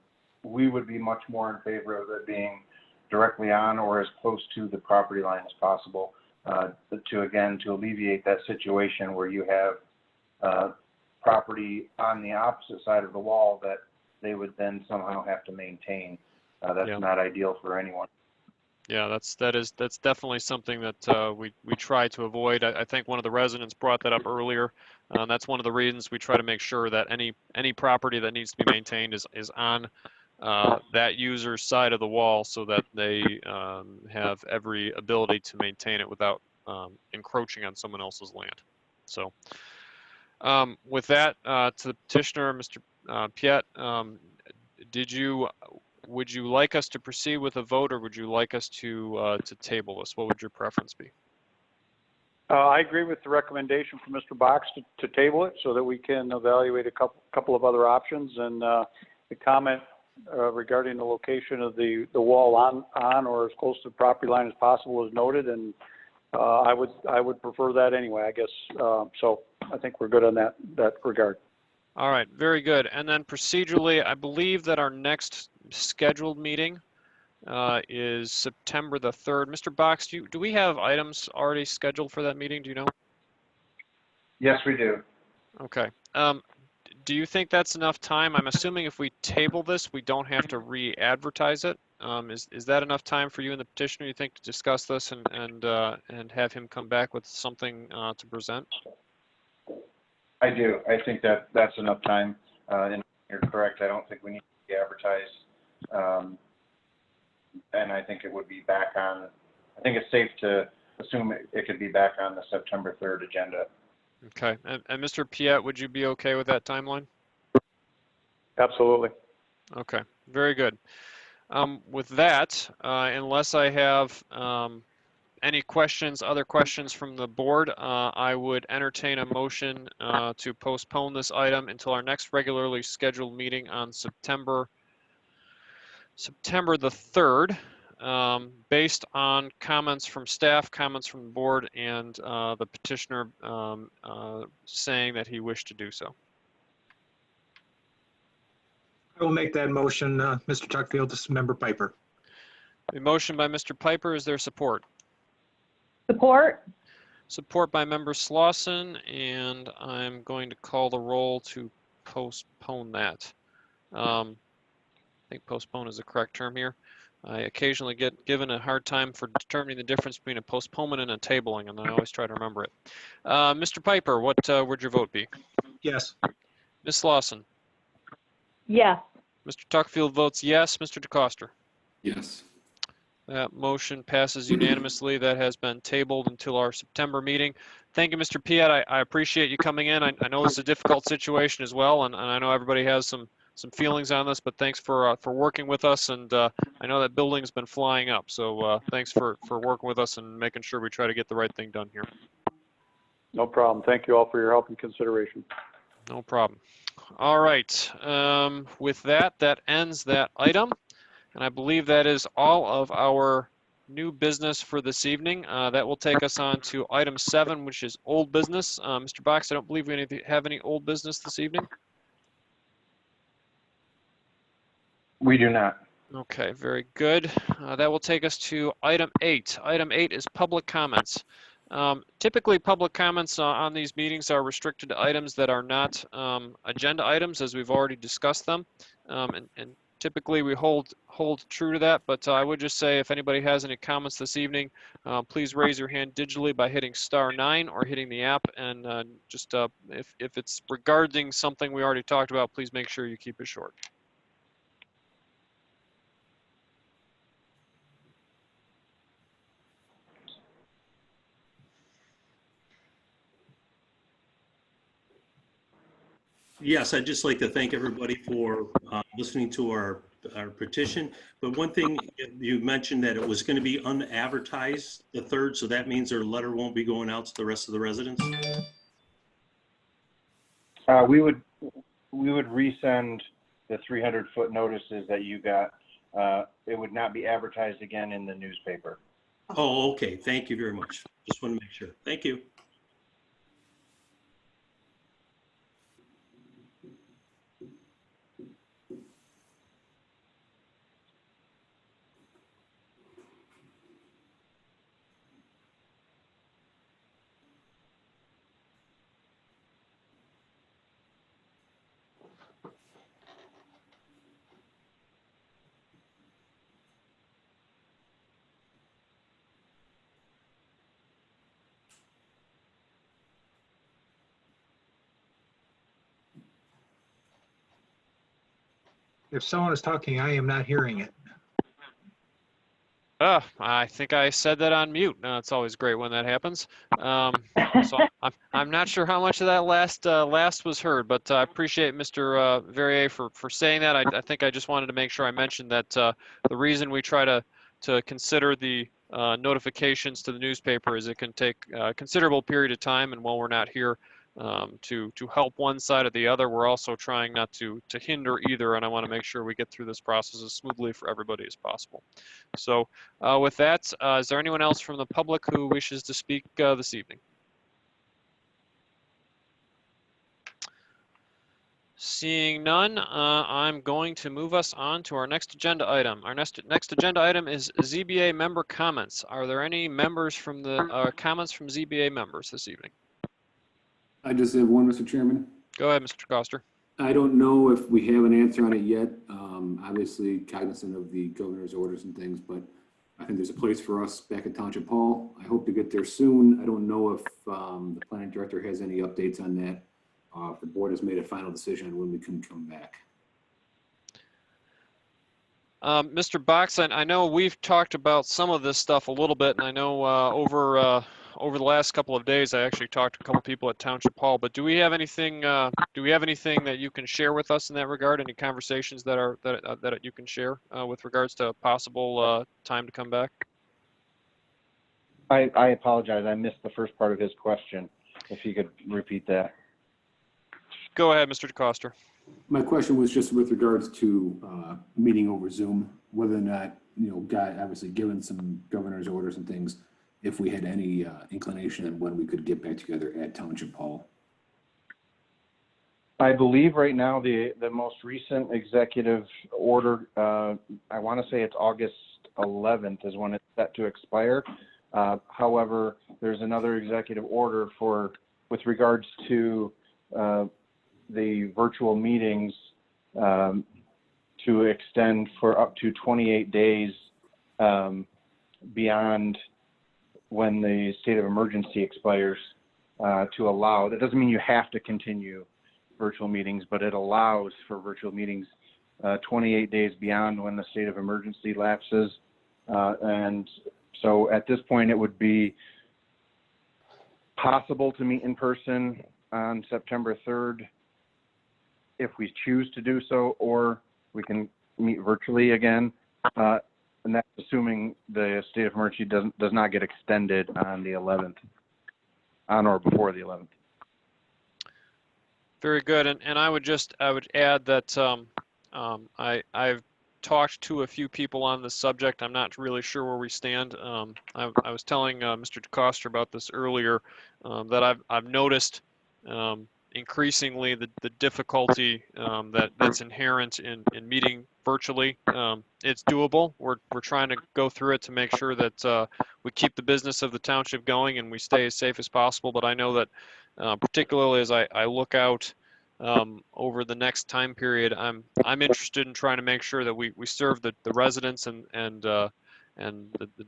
we would be much more in favor of it being directly on or as close to the property line as possible to alleviate that situation where you have property on the opposite side of the wall that they would then somehow have to maintain. That's not ideal for anyone. Yeah, that's definitely something that we try to avoid. I think one of the residents brought that up earlier. That's one of the reasons we try to make sure that any property that needs to be maintained is on that user's side of the wall, so that they have every ability to maintain it without encroaching on someone else's land. So with that, to the petitioner, Mr. Piet, would you like us to proceed with a vote, or would you like us to table this? What would your preference be? I agree with the recommendation from Mr. Box to table it so that we can evaluate a couple of other options, and the comment regarding the location of the wall on or as close to the property line as possible is noted, and I would prefer that anyway, I guess. So I think we're good on that regard. All right, very good. And then procedurally, I believe that our next scheduled meeting is September the 3rd. Mr. Box, do we have items already scheduled for that meeting? Do you know? Yes, we do. Okay. Do you think that's enough time? I'm assuming if we table this, we don't have to re-advertise it. Is that enough time for you and the petitioner, you think, to discuss this and have him come back with something to present? I do. I think that's enough time. And you're correct. I don't think we need to advertise. And I think it would be back on. I think it's safe to assume it could be back on the September 3rd agenda. Okay. And Mr. Piet, would you be okay with that timeline? Absolutely. Okay. Very good. With that, unless I have any questions, other questions from the board, I would entertain a motion to postpone this item until our next regularly scheduled meeting on September the 3rd, based on comments from staff, comments from the board, and the petitioner saying that he wished to do so. I will make that motion, Mr. Tuckfield. This is Member Piper. A motion by Mr. Piper. Is there support? Support. Support by Member Slauson, and I'm going to call the roll to postpone that. I think postpone is the correct term here. I occasionally get given a hard time for determining the difference between a postponement and a tabling, and I always try to remember it. Mr. Piper, what would your vote be? Yes. Ms. Slauson? Yes. Mr. Tuckfield votes yes. Mr. DeCoster? Yes. That motion passes unanimously. That has been tabled until our September meeting. Thank you, Mr. Piet. I appreciate you coming in. I know it's a difficult situation as well, and I know everybody has some feelings on this, but thanks for working with us. And I know that building's been flying up, so thanks for working with us and making sure we try to get the right thing done here. No problem. Thank you all for your help and consideration. No problem. All right. With that ends that item. And I believe that is all of our new business for this evening. That will take us on to item 7, which is old business. Mr. Box, I don't believe we have any old business this evening. We do not. Okay, very good. That will take us to item 8. Item 8 is public comments. Typically, public comments on these meetings are restricted to items that are not agenda items, as we've already discussed them. And typically, we hold true to that. But I would just say, if anybody has any comments this evening, please raise your hand digitally by hitting *9 or hitting the app. And just if it's regarding something we already talked about, please make sure you keep it short. Yes, I'd just like to thank everybody for listening to our petition. But one thing, you mentioned that it was going to be unadvertised the 3rd, so that means their letter won't be going out to the rest of the residents? We would resend the 300-foot notices that you got. It would not be advertised again in the newspaper. Oh, okay. Thank you very much. Just want to make sure. Thank you. If someone is talking, I am not hearing it. I think I said that on mute. It's always great when that happens. So I'm not sure how much of that last was heard, but I appreciate Mr. Verrier for saying that. I think I just wanted to make sure I mentioned that the reason we try to consider the notifications to the newspaper is it can take a considerable period of time, and while we're not here to help one side or the other, we're also trying not to hinder either, and I want to make sure we get through this process as smoothly for everybody as possible. So with that, is there anyone else from the public who wishes to speak this evening? Seeing none, I'm going to move us on to our next agenda item. Our next agenda item is ZBA member comments. Are there any members from the comments from ZBA members this evening? I just have one, Mr. Chairman. Go ahead, Mr. Coster. I don't know if we have an answer on it yet. Obviously cognizant of the governor's orders and things, but I think there's a place for us back at Township Hall. I hope to get there soon. I don't know if the planning director has any updates on that. If the board has made a final decision on when we can come back. Mr. Box, I know we've talked about some of this stuff a little bit, and I know over the last couple of days, I actually talked to a couple people at Township Hall. But do we have anything? Do we have anything that you can share with us in that regard? Any conversations that you can share with regards to possible time to come back? I apologize. I missed the first part of his question. If you could repeat that. Go ahead, Mr. DeCoster. My question was just with regards to meeting over Zoom, whether or not, obviously given some governor's orders and things, if we had any inclination on when we could get back together at Township Hall. I believe right now the most recent executive order, I want to say it's August 11th is when it's set to expire. However, there's another executive order with regards to the virtual meetings to extend for up to 28 days beyond when the state of emergency expires to allow. That doesn't mean you have to continue virtual meetings, but it allows for virtual meetings 28 days beyond when the state of emergency lapses. And so at this point, it would be possible to meet in person on September 3rd if we choose to do so, or we can meet virtually again. And that's assuming the state of emergency does not get extended on the 11th, on or before the 11th. Very good, and I would add that I've talked to a few people on this subject. I'm not really sure where we stand. I was telling Mr. DeCoster about this earlier, that I've noticed increasingly the difficulty that's inherent in meeting virtually. It's doable. We're trying to go through it to make sure that we keep the business of the township going and we stay as safe as possible. But I know that particularly as I look out over the next time period, I'm interested in trying to make sure that we serve the residents and the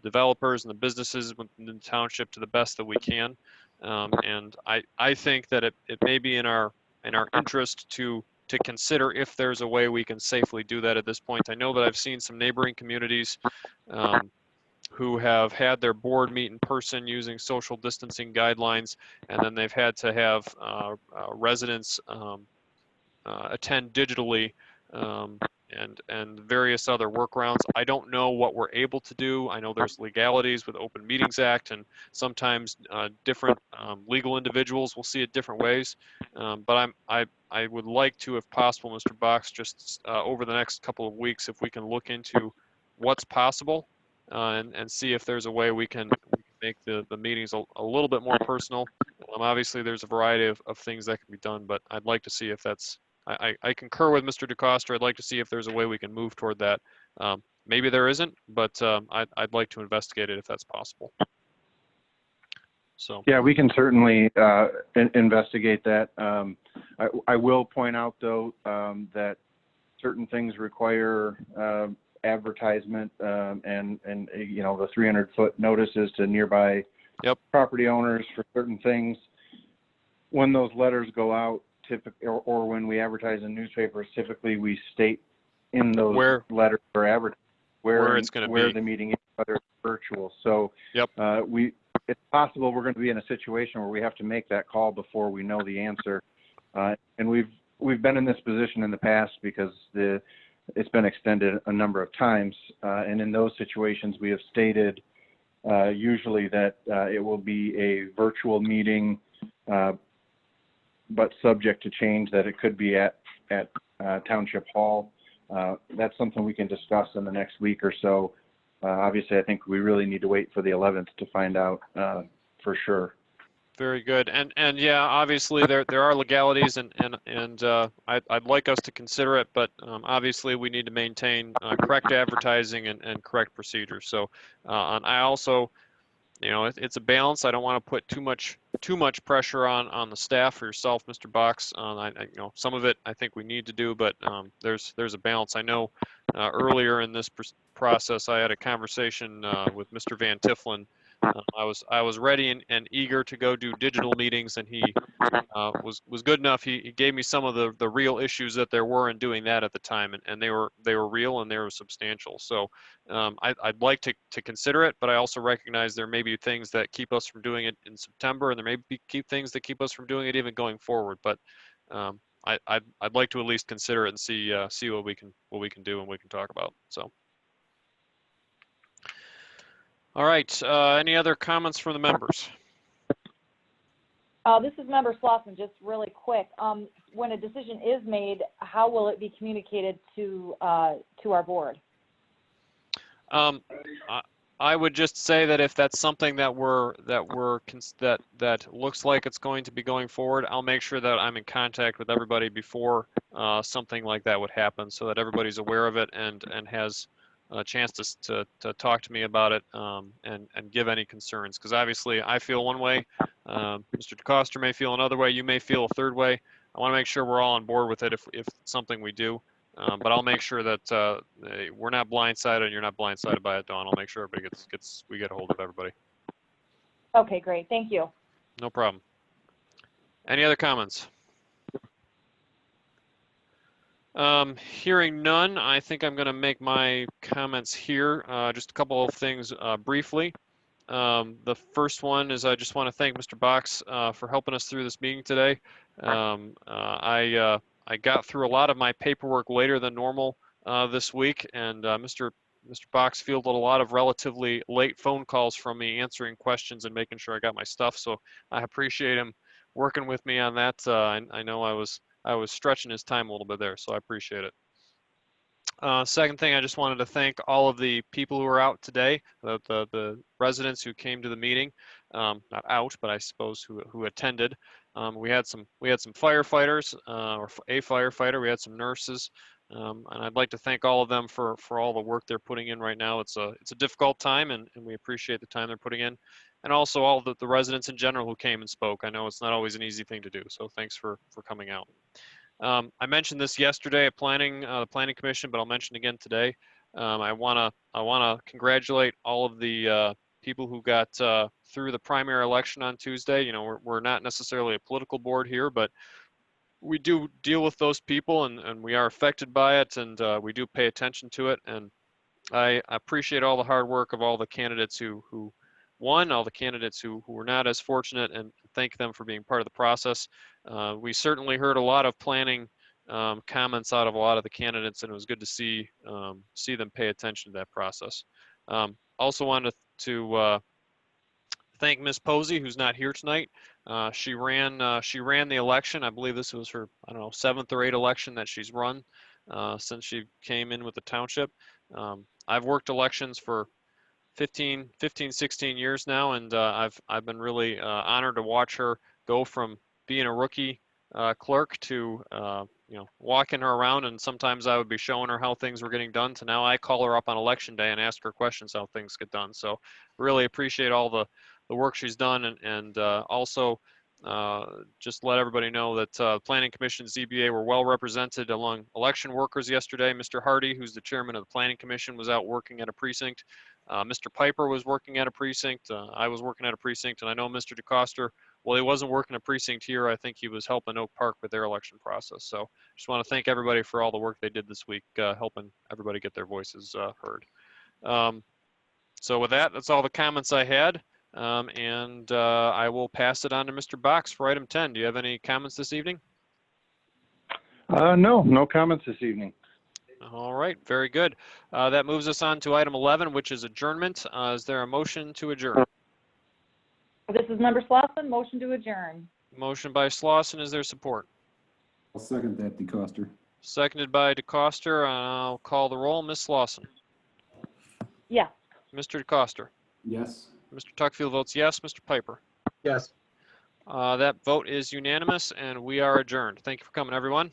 developers and the businesses within the township to the best that we can. And I think that it may be in our interest to consider if there's a way we can safely do that at this point. I know that I've seen some neighboring communities who have had their board meet in person using social distancing guidelines, and then they've had to have residents attend digitally and various other workarounds. I don't know what we're able to do. I know there's legalities with Open Meetings Act, and sometimes different legal individuals will see it different ways. But I would like to, if possible, Mr. Box, just over the next couple of weeks, if we can look into what's possible and see if there's a way we can make the meetings a little bit more personal. Obviously, there's a variety of things that can be done, but I'd like to see if that's, I concur with Mr. DeCoster. I'd like to see if there's a way we can move toward that. Maybe there isn't, but I'd like to investigate it if that's possible. So yeah, we can certainly investigate that. I will point out though that certain things require advertisement and you know, the 300-foot notices to nearby property owners for certain things. When those letters go out, typically, or when we advertise in newspapers, typically we state in those letters or advertise where it's going to be, the meeting is, whether it's virtual. So it's possible we're going to be in a situation where we have to make that call before we know the answer. And we've been in this position in the past because it's been extended a number of times. And in those situations, we have stated usually that it will be a virtual meeting, but subject to change, that it could be at Township Hall. That's something we can discuss in the next week or so. Obviously, I think we really need to wait for the 11th to find out for sure. Very good. And yeah, obviously there are legalities and I'd like us to consider it, but obviously we need to maintain correct advertising and correct procedures. So and I also, you know, it's a balance. I don't want to put too much pressure on the staff or yourself, Mr. Box. You know, some of it I think we need to do, but there's a balance. I know earlier in this process I had a conversation with Mr. Van Tifflin. I was ready and eager to go do digital meetings, and he was good enough. He gave me some of the real issues that there were in doing that at the time, and they were real and they were substantial. So I'd like to consider it, but I also recognize there may be things that keep us from doing it in September, and there may be things that keep us from doing it even going forward. But I'd like to at least consider it and see what we can do and we can talk about. So. All right, any other comments from the members? This is Member Slauson, just really quick. When a decision is made, how will it be communicated to our board? I would just say that if that's something that looks like it's going to be going forward, I'll make sure that I'm in contact with everybody before something like that would happen, so that everybody's aware of it and has a chance to talk to me about it and give any concerns, because obviously I feel one way, Mr. DeCoster may feel another way, you may feel a third way. I want to make sure we're all on board with it if it's something we do, but I'll make sure that we're not blindsided and you're not blindsided by it, Dawn. I'll make sure everybody we get a hold of everybody. Okay, great. Thank you. No problem. Any other comments? Hearing none, I think I'm going to make my comments here. Just a couple of things briefly. The first one is I just want to thank Mr. Box for helping us through this meeting today. I got through a lot of my paperwork later than normal this week, and Mr. Box fielded a lot of relatively late phone calls from me answering questions and making sure I got my stuff. So I appreciate him working with me on that. I know I was stretching his time a little bit there, so I appreciate it. Second thing, I just wanted to thank all of the people who were out today, the residents who came to the meeting, not out, but I suppose who attended. We had some firefighters, or a firefighter. We had some nurses, and I'd like to thank all of them for all the work they're putting in right now. It's a difficult time, and we appreciate the time they're putting in, and also all the residents in general who came and spoke. I know it's not always an easy thing to do, so thanks for coming out. I mentioned this yesterday at the Planning Commission, but I'll mention again today. I wanna congratulate all of the people who got through the primary election on Tuesday. You know, we're not necessarily a political board here, but we do deal with those people, and we are affected by it, and we do pay attention to it. And I appreciate all the hard work of all the candidates who won, all the candidates who were not as fortunate, and thank them for being part of the process. We certainly heard a lot of planning comments out of a lot of the candidates, and it was good to see them pay attention to that process. Also wanted to thank Ms. Posey, who's not here tonight. She ran the election. I believe this was her, I don't know, 7th or 8th election that she's run since she came in with the township. I've worked elections for 15, 16 years now, and I've been really honored to watch her go from being a rookie clerk to walking her around, and sometimes I would be showing her how things were getting done, to now I call her up on election day and ask her questions how things get done. So really appreciate all the work she's done, and also just let everybody know that Planning Commission, ZBA were well represented along election workers yesterday. Mr. Hardy, who's the chairman of the Planning Commission, was out working at a precinct. Mr. Piper was working at a precinct. I was working at a precinct, and I know Mr. DeCoster, well, he wasn't working a precinct here. I think he was helping Oak Park with their election process. So just want to thank everybody for all the work they did this week, helping everybody get their voices heard. So with that, that's all the comments I had. And I will pass it on to Mr. Box for item 10. Do you have any comments this evening? No comments this evening. All right, very good. That moves us on to item 11, which is adjournment. Is there a motion to adjourn? This is Member Slauson, motion to adjourn. Motion by Slauson. Is there support? I'll second that, DeCoster. Seconded by DeCoster. I'll call the roll. Ms. Slauson. Yes. Mr. DeCoster. Yes. Mr. Tuckfield votes yes. Mr. Piper. Yes. That vote is unanimous, and we are adjourned. Thank you for coming, everyone.